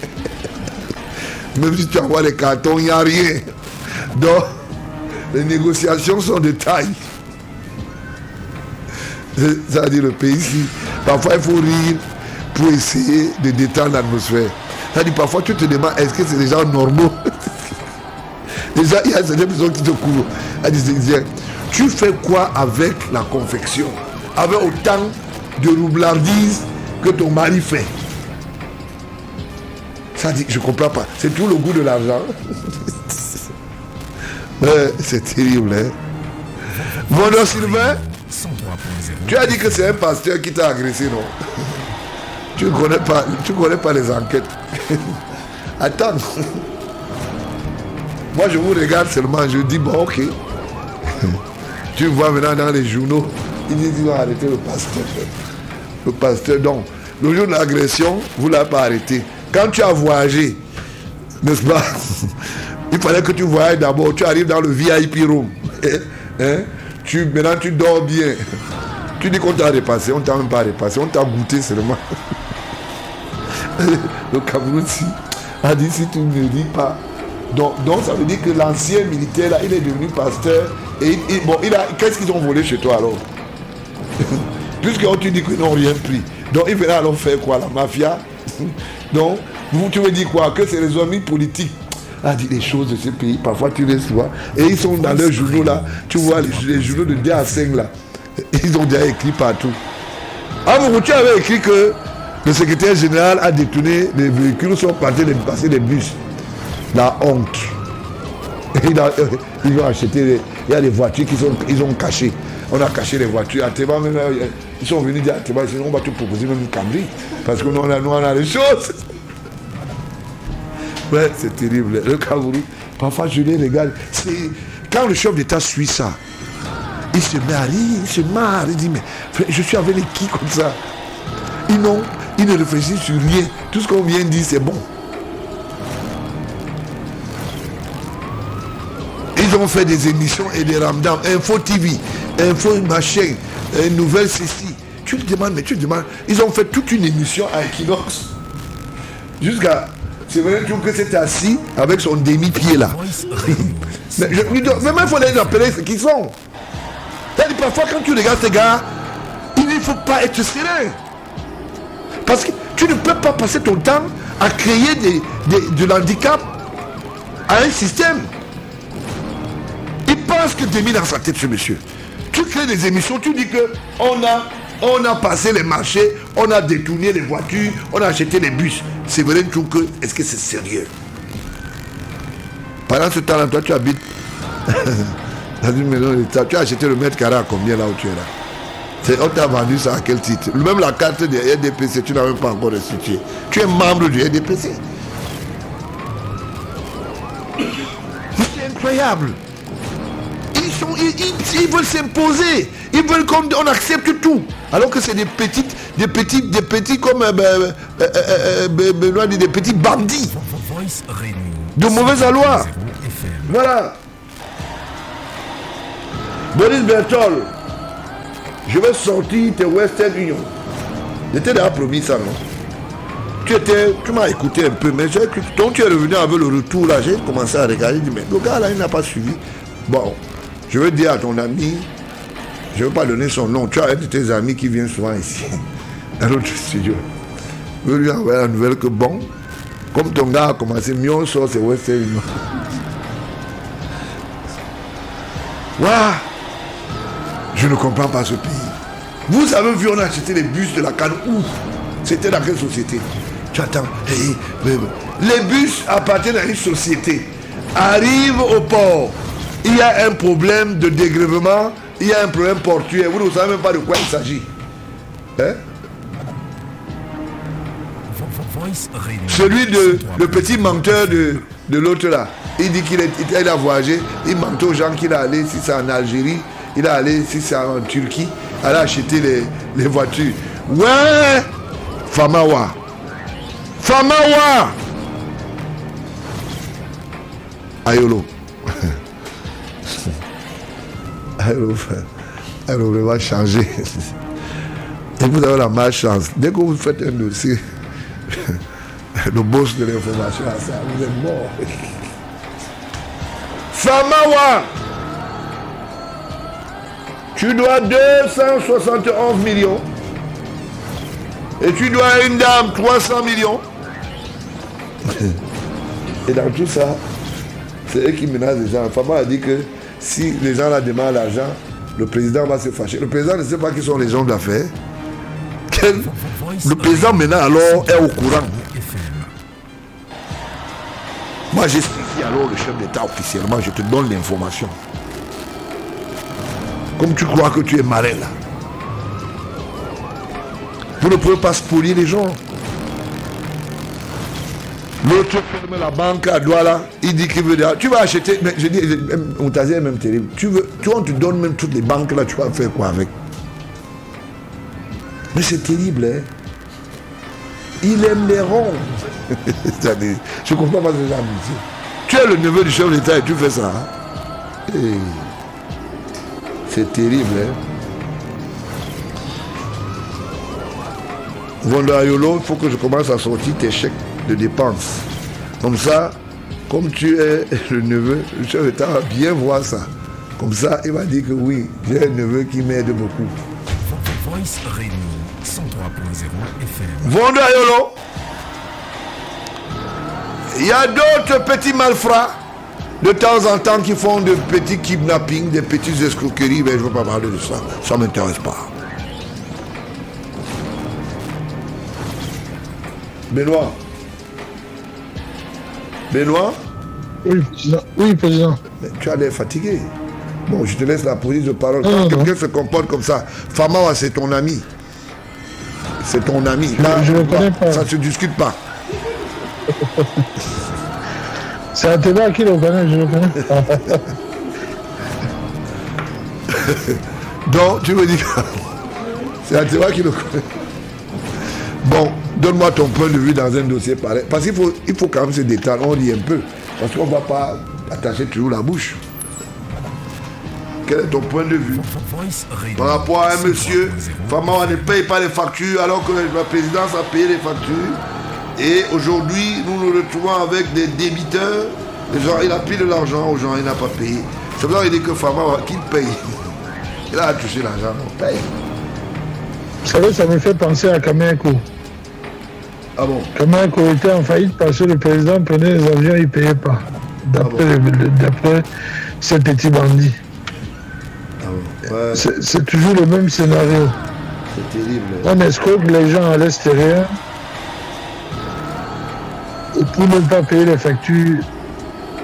Même si tu envoies les cartons, il n'y a rien. Donc, les négociations sont de taille. Ça veut dire le pays ici. Parfois, il faut rire pour essayer de détendre l'atmosphère. Ça dit parfois tu te demandes est-ce que c'est des gens normaux? Déjà il y a certaines personnes qui te courent. Elle disait tu fais quoi avec la confection? Avec autant de roublardise que ton mari fait. Ça dit je comprends pas. C'est tout le goût de l'argent. C'est terrible, hein? Mon nom Sylvain, tu as dit que c'est un pasteur qui t'a agressé, non? Tu ne connais pas les enquêtes. Attends. Moi, je vous regarde seulement, je dis, bon, ok. Tu vois maintenant dans les journaux, ils disent qu'ils vont arrêter le pasteur. Le pasteur, donc, le jour de l'agression, vous ne l'avez pas arrêté. Quand tu as voyagé, n'est-ce pas, Il fallait que tu voyages d'abord, tu arrives dans le VIP room. Hein? Maintenant tu dors bien. Tu dis qu'on t'a repassé, on t'a même pas repassé, on t'a goûté seulement. Le Cameroun a dit si tu ne dis pas. Donc ça veut dire que l'ancien militaire là, il est devenu pasteur. Et qu'est-ce qu'ils ont volé chez toi alors? Puisqu'on te dit qu'ils n'ont rien pris. Donc il va alors faire quoi, la mafia? Donc tu veux dire quoi? Que c'est les amis politiques a dit les choses de ce pays. Parfois tu les vois. Et ils sont dans leurs journaux là. Tu vois les journaux de D à 5 là. Ils ont déjà écrit partout. Ah, tu avais écrit que le secrétaire général a détourné les véhicules, sont partis de passer des bus. La honte. Ils ont acheté, il y a des voitures qu'ils ont cachées. On a caché les voitures. À Théba, même, ils sont venus dire à Théba, sinon on va te proposer même une Camry. Parce que nous on a les choses. Ouais, c'est terrible. Le Cameroun, parfois je les regarde. Quand le chef d'État suit ça, il se met à rire, il se marre, il dit mais je suis avec les qui comme ça? Ils ne réfléchissent sur rien. Tout ce qu'on vient de dire c'est bon. Ils ont fait des émissions et des ramdams, Info TV, Info machin, Nouvelle ceci. Tu te demandes. Ils ont fait toute une émission à Equinox. Jusqu'à... C'est vrai que c'est assis avec son demi-pied là. Mais même il faut les appeler ce qu'ils sont. Parfois quand tu regardes ces gars, il ne faut pas être serein. Parce que tu ne peux pas passer ton temps à créer de l'handicap à un système. Il pense que tu es mis dans sa tête ce monsieur. Tu crées des émissions, tu dis que on a passé les marchés, on a détourné les voitures, on a acheté les bus. C'est vrai que est-ce que c'est sérieux? Pendant ce temps-là, toi tu habites dans une maison d'État, tu as acheté le mètre carré à combien là où tu es là? On t'a vendu ça à quel titre? Même la carte de RDPC, tu n'as même pas encore restitué. Tu es membre du RDPC. C'est incroyable. Ils veulent s'imposer. Ils veulent qu'on accepte tout. Alors que c'est des petits comme des petits bandits. De mauvaise aloi. Voilà. Boris Bertol, je vais sortir de Western Union. J'étais déjà promis ça, non? Tu m'as écouté un peu, mais donc tu es revenu avec le retour là, j'ai commencé à regarder, mais le gars là, il n'a pas suivi. Bon, je veux dire à ton ami, je ne veux pas donner son nom, tu as un de tes amis qui vient souvent ici, dans notre studio. Je veux lui envoyer la nouvelle que bon, comme ton gars a commencé, mieux on sort, c'est Western Union. Waouh! Je ne comprends pas ce pays. Vous avez vu, on a acheté les bus de la canne où? C'était dans quelle société? Tu attends. Les bus appartiennent à une société. Arrivent au port. Il y a un problème de dégrèvement. Il y a un problème portuaire. Vous ne savez même pas de quoi il s'agit. Hein? Celui le petit menteur de l'autre là. Il dit qu'il a voyagé. Il ment aux gens qu'il a allé, si c'est en Algérie. Il est allé, si c'est en Turquie, aller acheter les voitures. Ouais! Famawa! Ayolo. Ayolo va changer. Et vous avez la malchance. Dès que vous faites un dossier, le boss de l'information, ça, vous êtes mort. Famawa! Tu dois 271 millions. Et tu dois à une dame 300 millions. Et dans tout ça, c'est eux qui menacent les gens. Fama a dit que si les gens là demandent l'argent, le président va se fâcher. Le président ne sait pas qui sont les gens d'affaires. Le président maintenant alors est au courant. Moi j'explique alors le chef d'État officiellement, je te donne l'information. Comme tu crois que tu es malin là. Vous ne pouvez pas spolier les gens. L'autre ferme la banque à Douala, il dit qu'il veut... Tu vas acheter... Mais je dis, on t'a dit même terrible. On te donne même toutes les banques là, tu vas faire quoi avec? Mais c'est terrible, hein. Il aime les ronds. Je ne comprends pas ce genre de Tu es le neveu du chef de l'État et tu fais ça. Hein? C'est terrible. Hein? Vondayolo, il faut que je commence à sortir tes chèques de dépenses. Comme ça, comme tu es le neveu, le chef de l'État va bien voir ça. Comme ça, il va dire que oui, j'ai un neveu qui m'aide beaucoup. Voice Réunion 103.0 FM. Vondayolo. Il y a d'autres petits malfrats de temps en temps qui font de petits kidnappings, des petites escroqueries, mais je ne veux pas parler de ça. Ça ne m'intéresse pas. Benoît. Benoît? Oui, président. Oui, président. Mais tu as l'air fatigué. Bon, je te laisse la prise de parole. Quand quelqu'un se comporte comme ça, Famawa, c'est ton ami. C'est ton ami. Là, je ne le connais pas. Ça ne se discute pas. C'est Athéba qui le connaît, je le connais. Donc, tu me dis que c'est Athéba qui le connaît. Bon, donne-moi ton point de vue dans un dossier pareil. Parce qu'il faut quand même se détendre, on lit un peu. Parce qu'on ne va pas attacher toujours la bouche. Quel est ton point de vue par rapport à un monsieur, Famawa ne paye pas les factures alors que la présidence a payé les factures. Et aujourd'hui, nous nous retrouvons avec des débiteurs. Les gens, il a pris de l'argent aux gens, il n'a pas payé. C'est pour ça qu'il dit que Famawa, qu'il paye. Il a touché l'argent, on paye. Vous savez, ça me fait penser à Kameko. Ah bon? Kameko était en faillite parce que le président prenait les avions, il ne payait pas. D'après ces petits bandits. Ouais. C'est toujours le même scénario. C'est terrible. On escroque les gens à l'extérieur. Et pour ne pas payer les factures,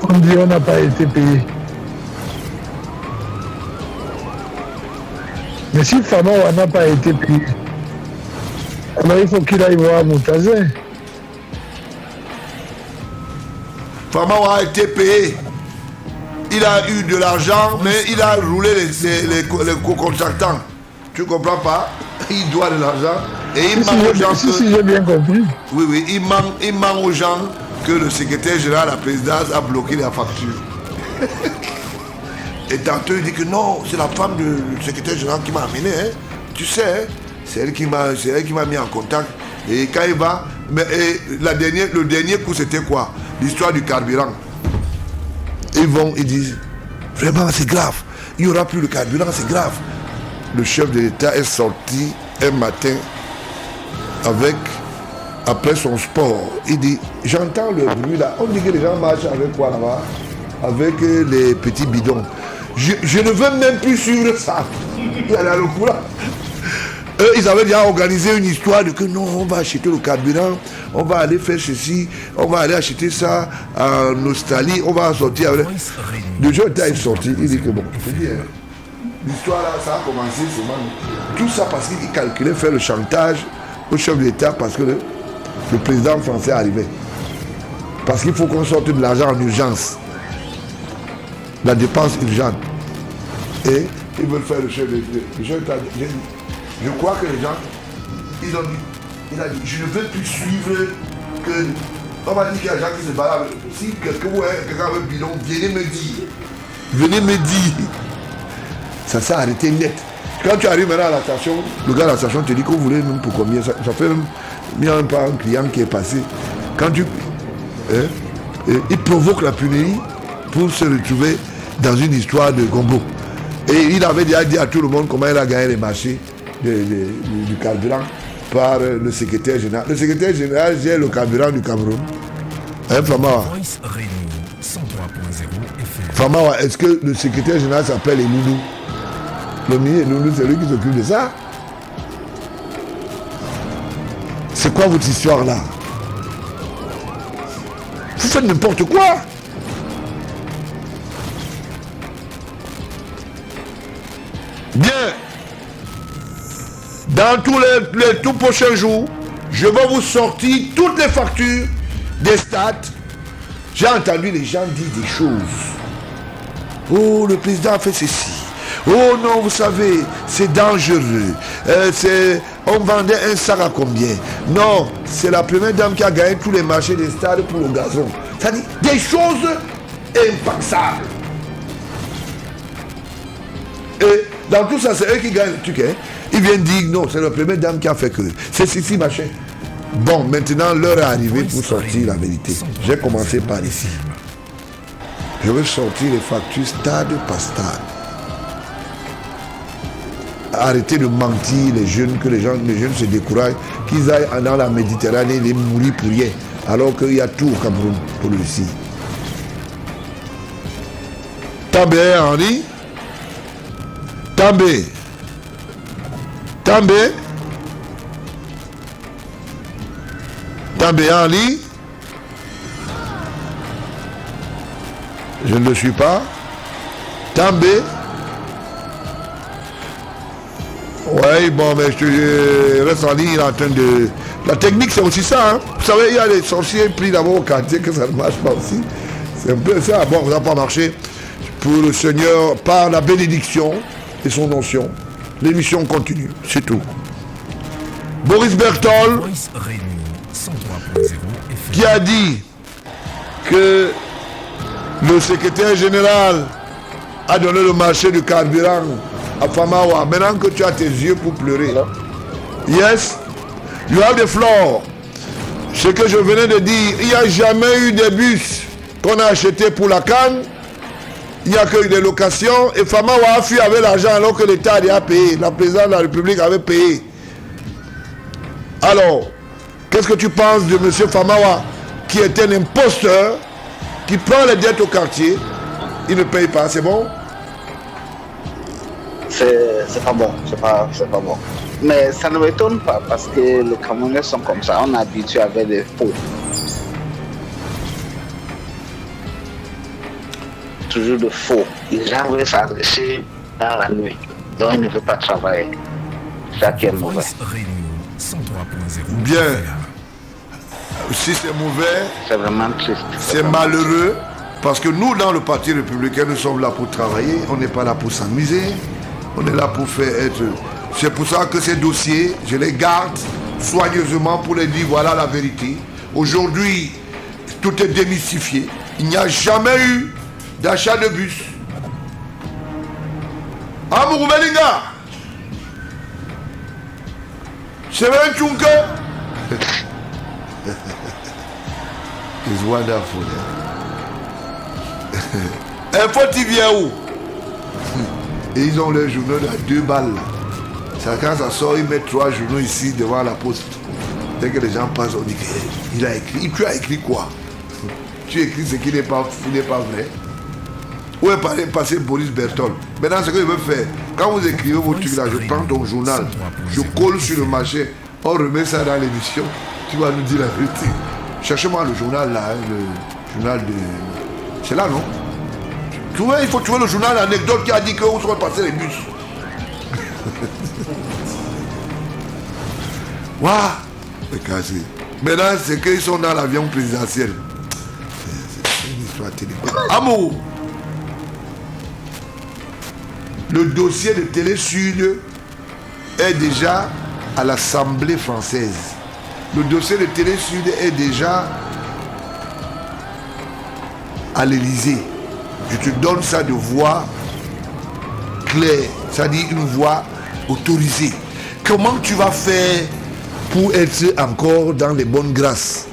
on dit on n'a pas été payé. Mais si Famawa n'a pas été payé, alors il faut qu'il aille voir Moutazé. Famawa a été payé. Il a eu de l'argent, mais il a roulé les co-contractants. Tu comprends pas? Il doit de l'argent et il manque aux gens. Si j'ai bien compris. Oui, il manque aux gens que le secrétaire général de la présidence a bloqué la facture. Et tantôt il dit que non, c'est la femme du secrétaire général qui m'a amené. Hein. Tu sais, hein? C'est elle qui m'a mis en contact. Et quand il va, le dernier coup c'était quoi? L'histoire du carburant. Ils disent, vraiment c'est grave, il n'y aura plus le carburant, c'est grave. Le chef de l'État est sorti un matin après son sport. Il dit, j'entends le bruit là, on dit que les gens marchent avec quoi là-bas? Avec les petits bidons. Je ne veux même plus suivre ça. Il y a le coup là. Eux, ils avaient déjà organisé une histoire de que non, on va acheter le carburant, on va aller faire ceci, on va aller acheter ça en Australie, on va sortir avec... Le jour où il est sorti, il dit que bon, je dis, hein, l'histoire là, ça a commencé seulement. Tout ça parce qu'il calculait faire le chantage au chef de l'État parce que le président français arrivait. Parce qu'il faut qu'on sorte de l'argent en urgence. La dépense urgente. Et ils veulent faire le chef de l'État. Je crois que les gens, il a dit, je ne veux plus suivre que... On va dire qu'il y a des gens qui se baladent. Si quelqu'un veut un bidon, venez me dire. Venez me dire. Ça s'est arrêté net. Quand tu arrives maintenant à la station, le gars à la station te dit qu'on voulait même pour combien. Ça fait même pas un client qui est passé. Quand tu... il provoque la punairie pour se retrouver dans une histoire de gombo. Et il avait déjà dit à tout le monde comment il a gagné les marchés du carburant par le secrétaire général. Le secrétaire général gère le carburant du Cameroun. Hein, Famawa? Famawa, est-ce que le secrétaire général s'appelle Eloulou? Le ministre Eloulou, c'est lui qui s'occupe de ça. C'est quoi votre histoire là? Vous faites n'importe quoi. Bien. Dans tous les tout prochains jours, je vais vous sortir toutes les factures des stades. J'ai entendu les gens dire des choses. Oh, le président a fait ceci. Oh non, vous savez, c'est dangereux. On vendait un sac à combien? Non, c'est la première dame qui a gagné tous les marchés des stades pour le gazon. C'est-à-dire des choses impensable. Et dans tout ça, c'est eux qui gagnent le truc. Hein. Ils viennent dire non, c'est la première dame qui a fait que. C'est ceci, machin. Bon, maintenant, l'heure est arrivée pour sortir la vérité. J'ai commencé par ici. Je veux sortir les factures stade par stade. Arrêtez de mentir les jeunes, que les jeunes se découragent, qu'ils aillent dans la Méditerranée les mourir pour rien, alors qu'il y a tout au Cameroun pour le réussir. També Henri, També, També, També Henri, je ne le suis pas, També. Oui, bon, mais je reste en ligne, il est en train de... La technique, c'est aussi ça, hein. Vous savez, il y a les sorciers pris d'abord au quartier, que ça ne marche pas aussi. C'est un peu ça. Bon, ça n'a pas marché. Pour le Seigneur, par la bénédiction et son onction, l'émission continue, c'est tout. Boris Berthold, qui a dit que le secrétaire général a donné le marché du carburant à Famawa. Maintenant que tu as tes yeux pour pleurer. Hello? Yes, you have the floor. Ce que je venais de dire, il n'y a jamais eu de bus qu'on a acheté pour la Cannes. Il n'y a que eu des locations. Et Famawa a fui avec l'argent alors que l'État a payé. La présidente de la République avait payé. Alors, qu'est-ce que tu penses de M. Famawa, qui est un imposteur, qui prend les dettes au quartier, il ne paye pas, c'est bon? C'est pas bon, c'est pas bon. Mais ça ne m'étonne pas parce que les Camerounais sont comme ça, on est habitué avec des faux. Toujours de faux. Les gens veulent s'adresser dans la nuit, donc ils ne veulent pas travailler. C'est ça qui est mauvais. Bien. Si c'est mauvais, c'est vraiment triste. C'est malheureux parce que nous, dans le Parti républicain, nous sommes là pour travailler, on n'est pas là pour s'amuser. On est là pour faire être... C'est pour ça que ces dossiers, je les garde soigneusement pour les dire, voilà la vérité. Aujourd'hui, tout est démystifié. Il n'y a jamais eu d'achat de bus. Ah, Mourou-Belinga, c'est vrai un tchouke. It's wonderful. Info TV où? Et ils ont leurs journaux à 2 balles. Ça, quand ça sort, ils mettent 3 journaux ici devant la poste. Dès que les gens passent, on dit qu'il a écrit. Tu as écrit quoi? Tu écris ce qui n'est pas vrai. Où est passé Boris Berthold? Maintenant, ce que je veux faire, quand vous écrivez vos trucs là, je prends ton journal, je colle sur le marché, on remet ça dans l'émission, tu vas nous dire la vérité. Cherchez-moi le journal là, le journal de... C'est là, non? Il faut trouver le journal l'anecdote qui a dit que où sont passés les bus. Waouh, c'est cassé. Maintenant, c'est qu'ils sont dans l'avion présidentiel. C'est une histoire téléphonique. Amour. Le dossier de Télé Sud est déjà à l'Assemblée française. Le dossier de Télé Sud est déjà à l'Élysée. Je te donne ça de voix claire, c'est-à-dire une voix autorisée. Comment tu vas faire pour être encore dans les bonnes grâces?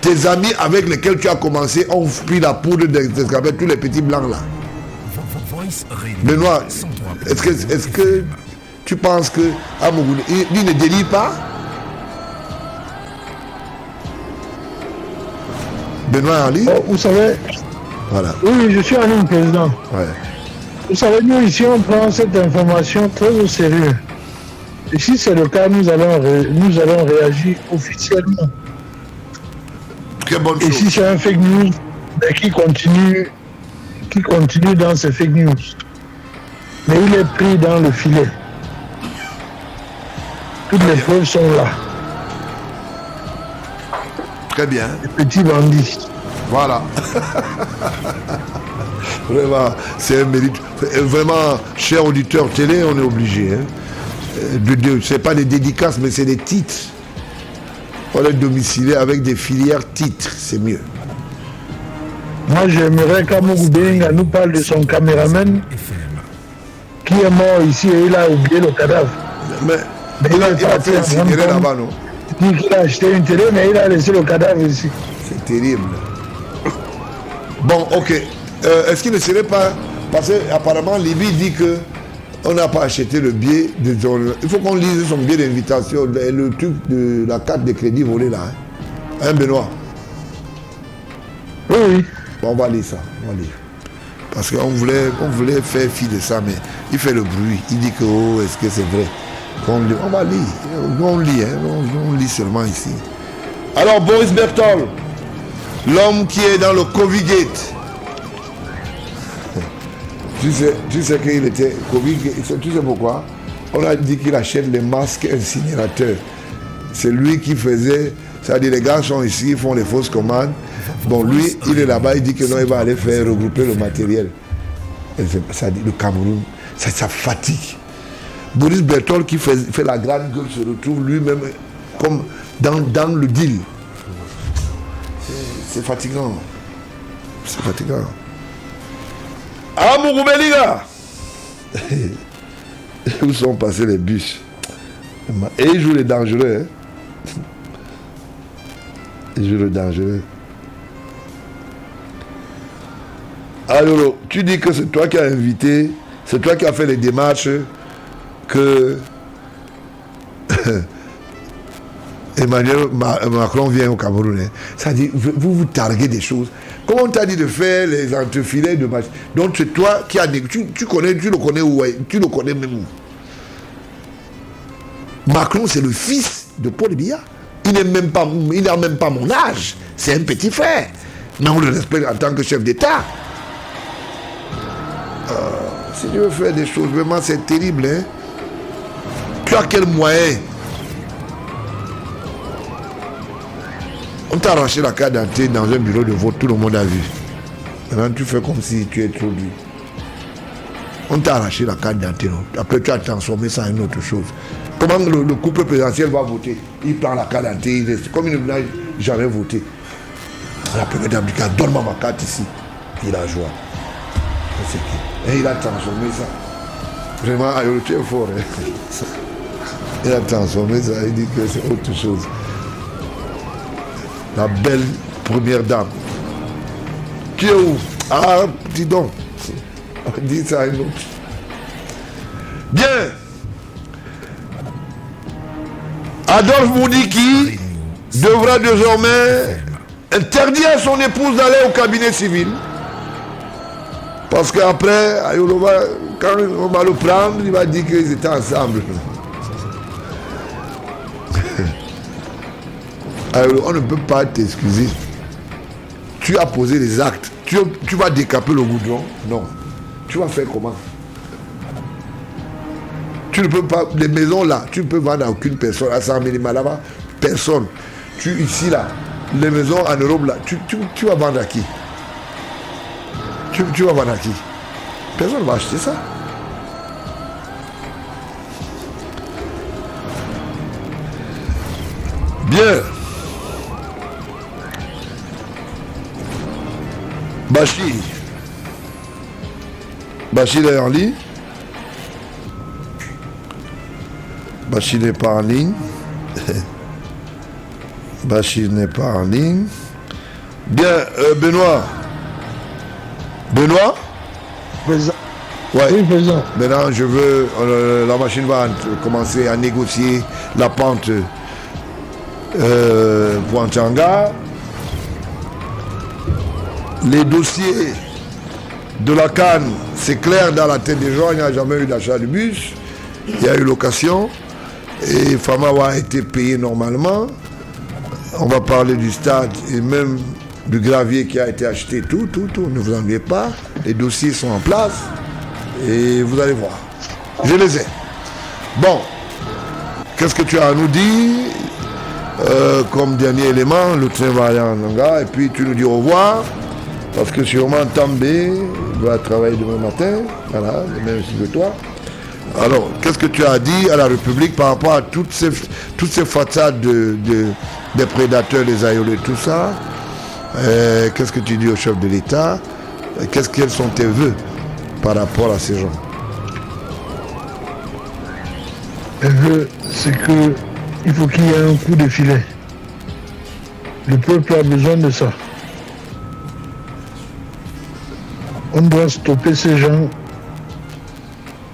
Tes amis avec lesquels tu as commencé ont pris la poudre d'escarbet, tous les petits blancs là. Benoît, est-ce que tu penses que Amougou, il ne délie pas? Benoît Ali? Vous savez... Voilà. Oui, je suis en ligne, président. Ouais. Vous savez, nous ici, on prend cette information très au sérieux. Et si c'est le cas, nous allons réagir officiellement. Très bonne chose. Et si c'est un fake news, mais qui continue dans ces fake news. Mais il est pris dans le filet. Toutes les preuves sont là. Très bien. Les petits bandits. Voilà. Vraiment, c'est un mérite. Vraiment, cher auditeur télé, on est obligé. Hein. C'est pas des dédicaces, mais c'est des titres. On est domicilié avec des filières titres, c'est mieux. Moi, j'aimerais qu'Amougou Benga nous parle de son caméraman qui est mort ici et il a oublié le cadavre. Mais il a fait incinérer là-bas, non? Il dit qu'il a acheté une télé, mais il a laissé le cadavre ici. C'est terrible. Bon, ok. Est-ce qu'il ne serait pas... Parce qu'apparemment, Libye dit que on n'a pas acheté le billet de son... Il faut qu'on lise son billet d'invitation, le truc de la carte de crédit volée là. Hein, Benoît? Oui. Bon, on va lire ça. On va lire. Parce qu'on voulait faire fi de ça, mais il fait le bruit. Il dit que, oh, est-ce que c'est vrai? On va lire. On lit, hein. On lit seulement ici. Alors, Boris Berthold, l'homme qui est dans le Covid-Gate. Tu sais qu'il était Covid-Gate. Tu sais pourquoi? On a dit qu'il achète les masques incinérateurs. C'est lui qui faisait... C'est-à-dire, les gars sont ici, ils font les fausses commandes. Bon, lui, il est là-bas, il dit que non, il va aller faire regrouper le matériel. Ça dit, le Cameroun, ça fatigue. Boris Berthold qui fait la grande gueule se retrouve lui-même comme dans le deal. C'est fatigant. C'est fatigant. Ah, Mouroubeliga! Où sont passés les bus? Et ils jouent les dangereux. Hein? Ils jouent les dangereux. Alors, tu dis que c'est toi qui as invité, c'est toi qui as fait les démarches que Emmanuel Macron vient au Cameroun. Hein. Ça dit, vous targuez des choses. Comment on t'a dit de faire les entrefilets de match? Donc c'est toi qui as négocié. Tu le connais où? Tu le connais même où? Macron, c'est le fils de Paul Biya. Il n'a même pas mon âge. C'est un petit frère. Mais on le respecte en tant que chef d'État. Si tu veux faire des choses, vraiment c'est terrible. Hein? Tu as quel moyen? On t'a arraché la carte d'identité dans un bureau de vote, tout le monde a vu. Maintenant tu fais comme si tu es trop dur. On t'a arraché la carte d'identité. Après tu as transformé ça en une autre chose. Comment le couple présidentiel va voter? Il prend la carte d'identité, comme il n'a jamais voté. La première dame dit, donne-moi ma carte ici. Il a joie. Et il a transformé ça. Vraiment, tu es fort. Hein? Il a transformé ça, il dit que c'est autre chose. La belle première dame. Tu es où? Ah, dis donc. Dis ça à une autre. Bien. Adolphe Moudiki devra désormais interdire à son épouse d'aller au cabinet civil. Parce qu'après, quand on va le prendre, il va dire qu'ils étaient ensemble. Alors, on ne peut pas t'excuser. Tu as posé les actes. Tu vas décaper le goudron? Non. Tu vas faire comment? Tu ne peux pas... Les maisons là, tu ne peux vendre à aucune personne. À 100 000 là-bas, personne. Ici là, les maisons en Europe là, tu vas vendre à qui? Tu vas vendre à qui? Personne ne va acheter ça. Bien. Bachir est en ligne. Bachir n'est pas en ligne. Bachir n'est pas en ligne. Bien, Benoît. Benoît? Présent. Ouais. Oui, présent. Maintenant, je veux... la machine va commencer à négocier la pente pour Anchanga. Les dossiers de la CAN, c'est clair dans la tête des gens, il n'y a jamais eu d'achat de bus. Il y a eu location. Et Famawa a été payé normalement. On va parler du stade et même du gravier qui a été acheté, tout. Ne vous ennuyez pas. Les dossiers sont en place. Et vous allez voir. Je les ai. Bon. Qu'est-ce que tu as à nous dire? Comme dernier élément, le train va aller en Nanga. Et puis tu nous dis au revoir. Parce que sûrement També doit travailler demain matin. Voilà, le même que toi. Alors, qu'est-ce que tu as dit à la République par rapport à toutes ces façades des prédateurs, des aïolés, tout ça? Qu'est-ce que tu dis au chef de l'État? Quels sont tes vœux par rapport à ces gens? Les vœux, c'est que il faut qu'il y ait un coup de filet. Le peuple a besoin de ça. On doit stopper ces gens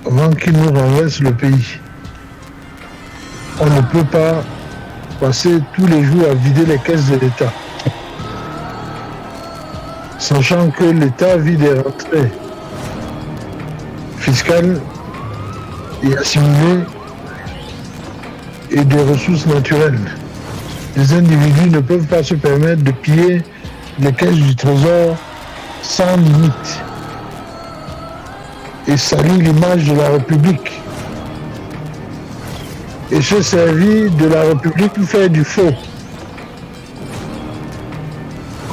avant qu'ils nous renversent le pays. On ne peut pas passer tous les jours à vider les caisses de l'État. Sachant que l'État vit des rentrées fiscales et assimilées et des ressources naturelles. Les individus ne peuvent pas se permettre de piller les caisses du trésor sans limite et salir l'image de la République et se servir de la République pour faire du faux.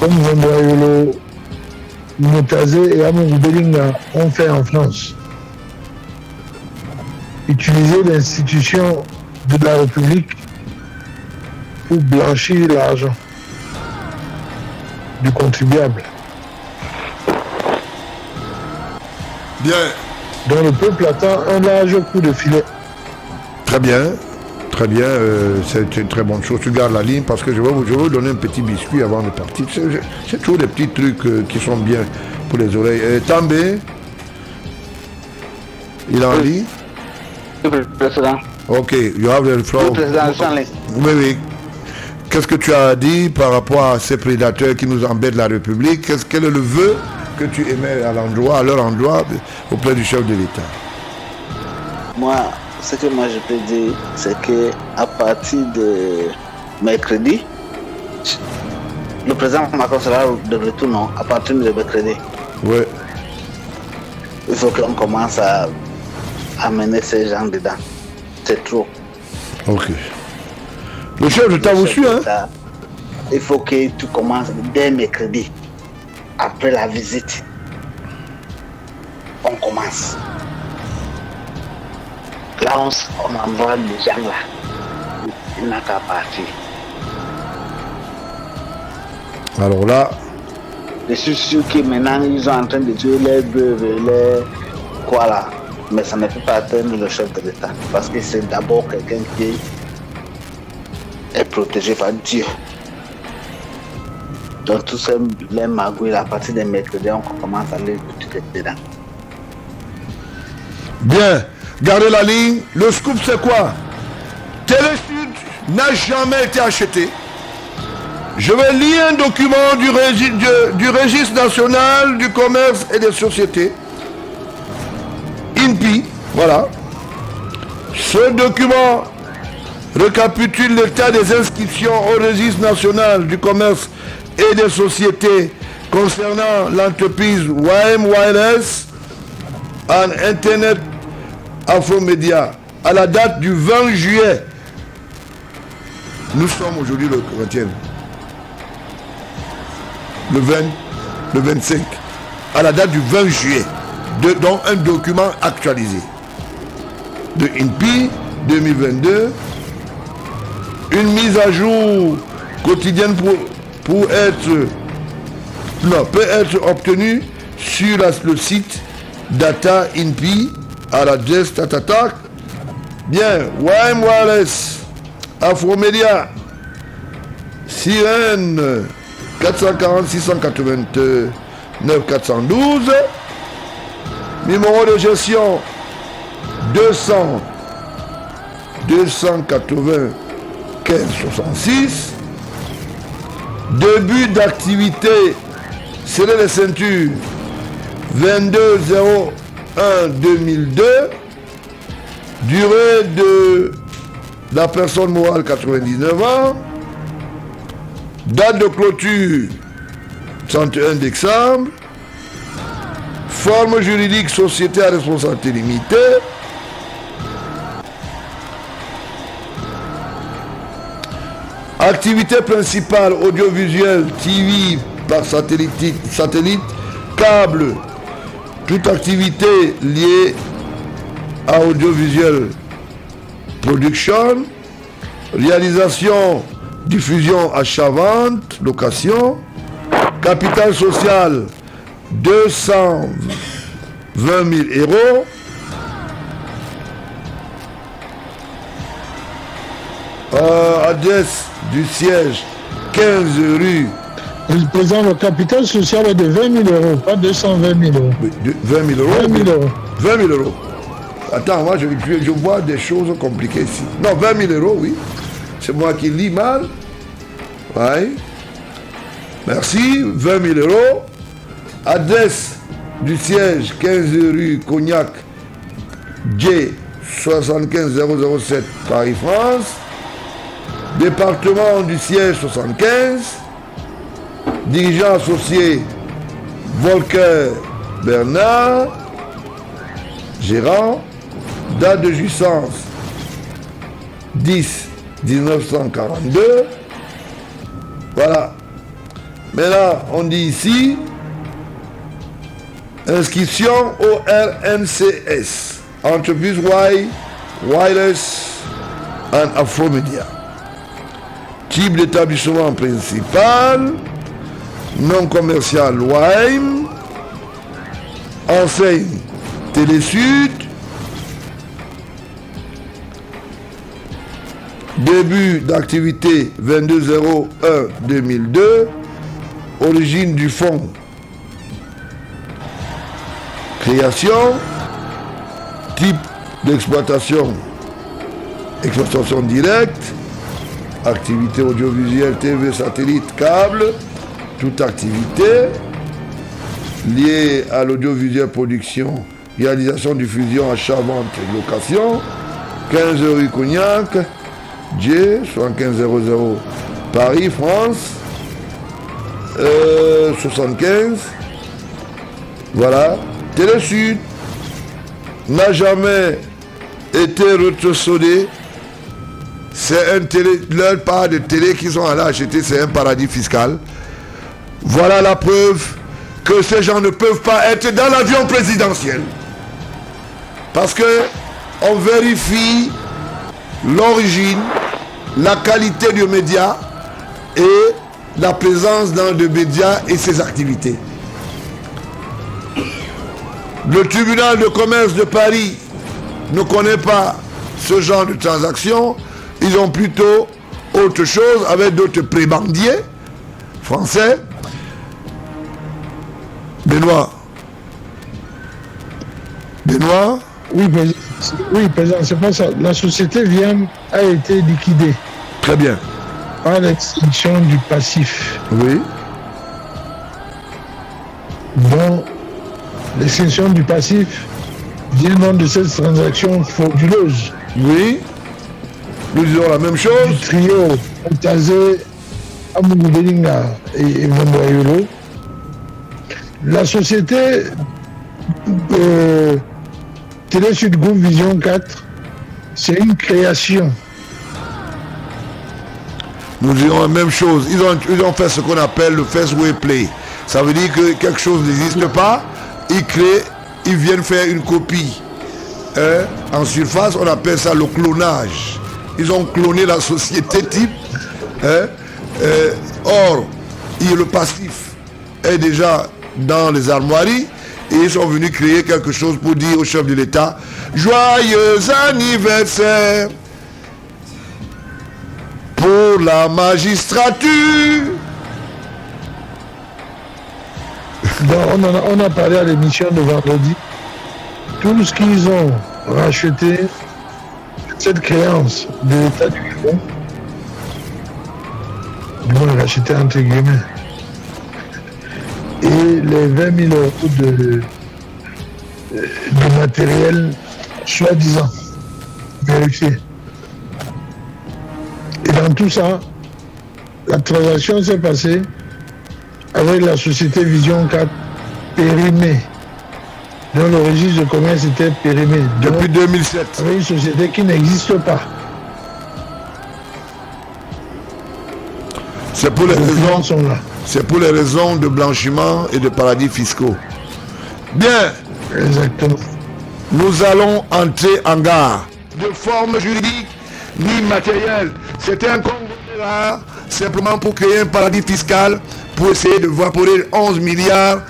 Comme Vandoyolo, Motazé et Amour Belinga ont fait en France. Utiliser l'institution de la République pour blanchir l'argent du contribuable. Bien. Donc le peuple attend un large coup de filet. Très bien. Très bien. C'est une très bonne chose. Tu gardes la ligne parce que je vais vous donner un petit biscuit avant de partir. C'est toujours des petits trucs qui sont bien pour les oreilles. També, il a envie? Le président. Ok, you have the floor. Le président Jean-Lé. Oui, oui. Qu'est-ce que tu as dit par rapport à ces prédateurs qui nous embêtent la République? Quel est le vœu que tu émets à leur endroit, auprès du chef de l'État? Moi, ce que moi je peux dire, c'est que à partir de mercredi, le président Macron sera de retour, non? À partir de mercredi. Oui. Il faut qu'on commence à amener ces gens dedans. C'est trop. Ok. Le chef de l'État vous suit, hein? Il faut que tu commences dès mercredi. Après la visite, on commence. Là, on envoie les gens là. Il n'a qu'à partir. Alors là... Je suis sûr que maintenant, ils sont en train de tuer les bœufs, les... quoi là. Mais ça ne peut pas atteindre le chef de l'État. Parce que c'est d'abord quelqu'un qui est protégé par Dieu. Donc tous ces les magouilles, à partir des mercredis, on commence à les écouter dedans. Bien, gardez la ligne. Le scoop, c'est quoi? Télésud n'a jamais été acheté. Je vais lire un document du Registre national du commerce et des sociétés. INPI, voilà. Ce document récapitule l'état des inscriptions au Registre national du commerce et des sociétés concernant l'entreprise YM Wireless en Internet Afromédia à la date du 20 juillet. Nous sommes aujourd'hui le 20e. Le 25. À la date du 20 juillet. Donc un document actualisé. De INPI 2022. Une mise à jour quotidienne peut être obtenue sur le site Data INPI à l'adresse tatatac. Bien, YM Wireless, Afromédia, Sirène 440 689 412, numéro de gestion 200 280 15 66. Début d'activité, serrer les ceintures 22-01-2002. Durée de la personne morale 99 ans. Date de clôture 31 décembre. Forme juridique société à responsabilité limitée. Activité principale audiovisuelle, TV par satellite, câble, toute activité liée à audiovisuel production, réalisation, diffusion, achat-vente, location, Capital social, 220 000 euros. Adresse du siège, 15 rue. Le président, le capital social est de 20 000 euros, pas 220 000 euros. 20 000 euros. 20 000 euros. 20 000 euros. Attends, moi je vois des choses compliquées ici. Non, 20 000 euros, oui. C'est moi qui lis mal. Oui. Merci. 20 000 euros. Adresse du siège, 15 rue Cognac, J 75 007 Paris, France. Département du siège 75. Dirigeant associé Volker Bernard. Gérant. Date de jouissance 10 1942. Voilà. Maintenant, on dit ici inscription au RNCS, entreprise Wireless and Afromedia. Type d'établissement principal, non commercial WIME, enseigne Télésud, début d'activité 22/01/2002, origine du fonds, création, type d'exploitation, exploitation directe, activité audiovisuelle, TV, satellite, câble, toute activité liée à l'audiovisuel production, réalisation, diffusion, achat, vente, location, 15 rue Cognac, J 7500 Paris, France, 75. Voilà. Télésud n'a jamais été retrocédé. C'est un télé, leur part de télé qu'ils ont allé acheter, c'est un paradis fiscal. Voilà la preuve que ces gens ne peuvent pas être dans l'avion présidentiel. Parce que on vérifie l'origine, la qualité du média et la présence dans le média et ses activités. Le tribunal de commerce de Paris ne connaît pas ce genre de transactions. Ils ont plutôt autre chose avec d'autres prébandiers français. Benoît. Oui, président, c'est pas ça. La société Viam a été liquidée. Très bien. Par l'extinction du passif. Oui. Bon, l'extinction du passif vient donc de cette transaction frauduleuse. Oui. Nous disons la même chose. Du trio Otazé, Amoubelinga et Mondoyolo. La société Télésud Group Vision 4, c'est une création. Nous disons la même chose. Ils ont fait ce qu'on appelle le first way play. Ça veut dire que quelque chose n'existe pas. Ils créent, ils viennent faire une copie. En surface, on appelle ça le clonage. Ils ont cloné la société type. Or, le passif est déjà dans les armoiries. Et ils sont venus créer quelque chose pour dire au chef de l'État: joyeux anniversaire pour la magistrature. Donc on a parlé à l'émission de vendredi. Tout ce qu'ils ont racheté, cette créance de l'État du Gabon, ils vont racheter entre guillemets. Et les 20 000 euros de matériel, soi-disant, vérifié. Et dans tout ça, la transaction s'est passée avec la société Vision 4 périmée. Dans le registre de commerce était périmé. Depuis 2007. Avec une société qui n'existe pas. C'est pour les raisons sont là. C'est pour les raisons de blanchiment et de paradis fiscaux. Bien. Exactement. Nous allons entrer en gare. De forme juridique ni matérielle. C'était un conglomérat simplement pour créer un paradis fiscal pour essayer de vaporer 11 milliards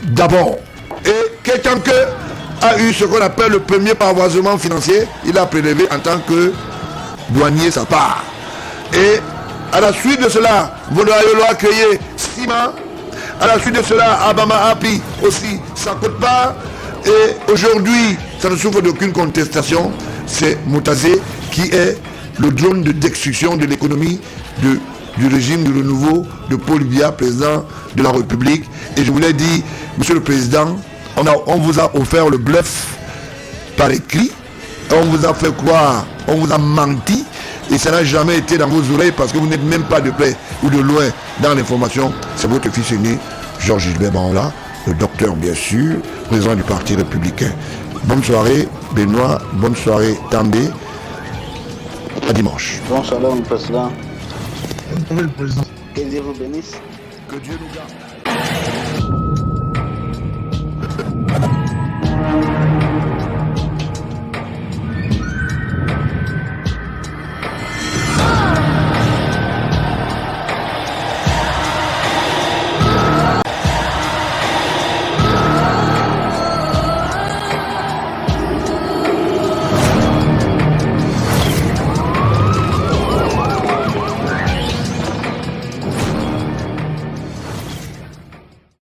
d'abord. Et quelqu'un a eu ce qu'on appelle le premier pavoisement financier, il a prélevé en tant que douanier sa part. Et à la suite de cela, Vodayolo a créé Sima. À la suite de cela, Abama Api aussi, ça ne coûte pas. Et aujourd'hui, ça ne souffre d'aucune contestation. C'est Moutazé qui est le drone de destruction de l'économie du régime de renouveau de Paul Biya, président de la République. Et je voulais dire, Monsieur le Président, on vous a offert le bluff par écrit. On vous a fait croire, on vous a menti. Et ça n'a jamais été dans vos oreilles parce que vous n'êtes même pas de près ou de loin dans l'information. C'est votre fils aîné, Georges Gilbert Banla, le docteur bien sûr, président du Parti républicain. Bonne soirée Benoît, bonne soirée També. À dimanche. Bonsoir, mon président. Oui, le président. Que Dieu vous bénisse. Que Dieu nous garde.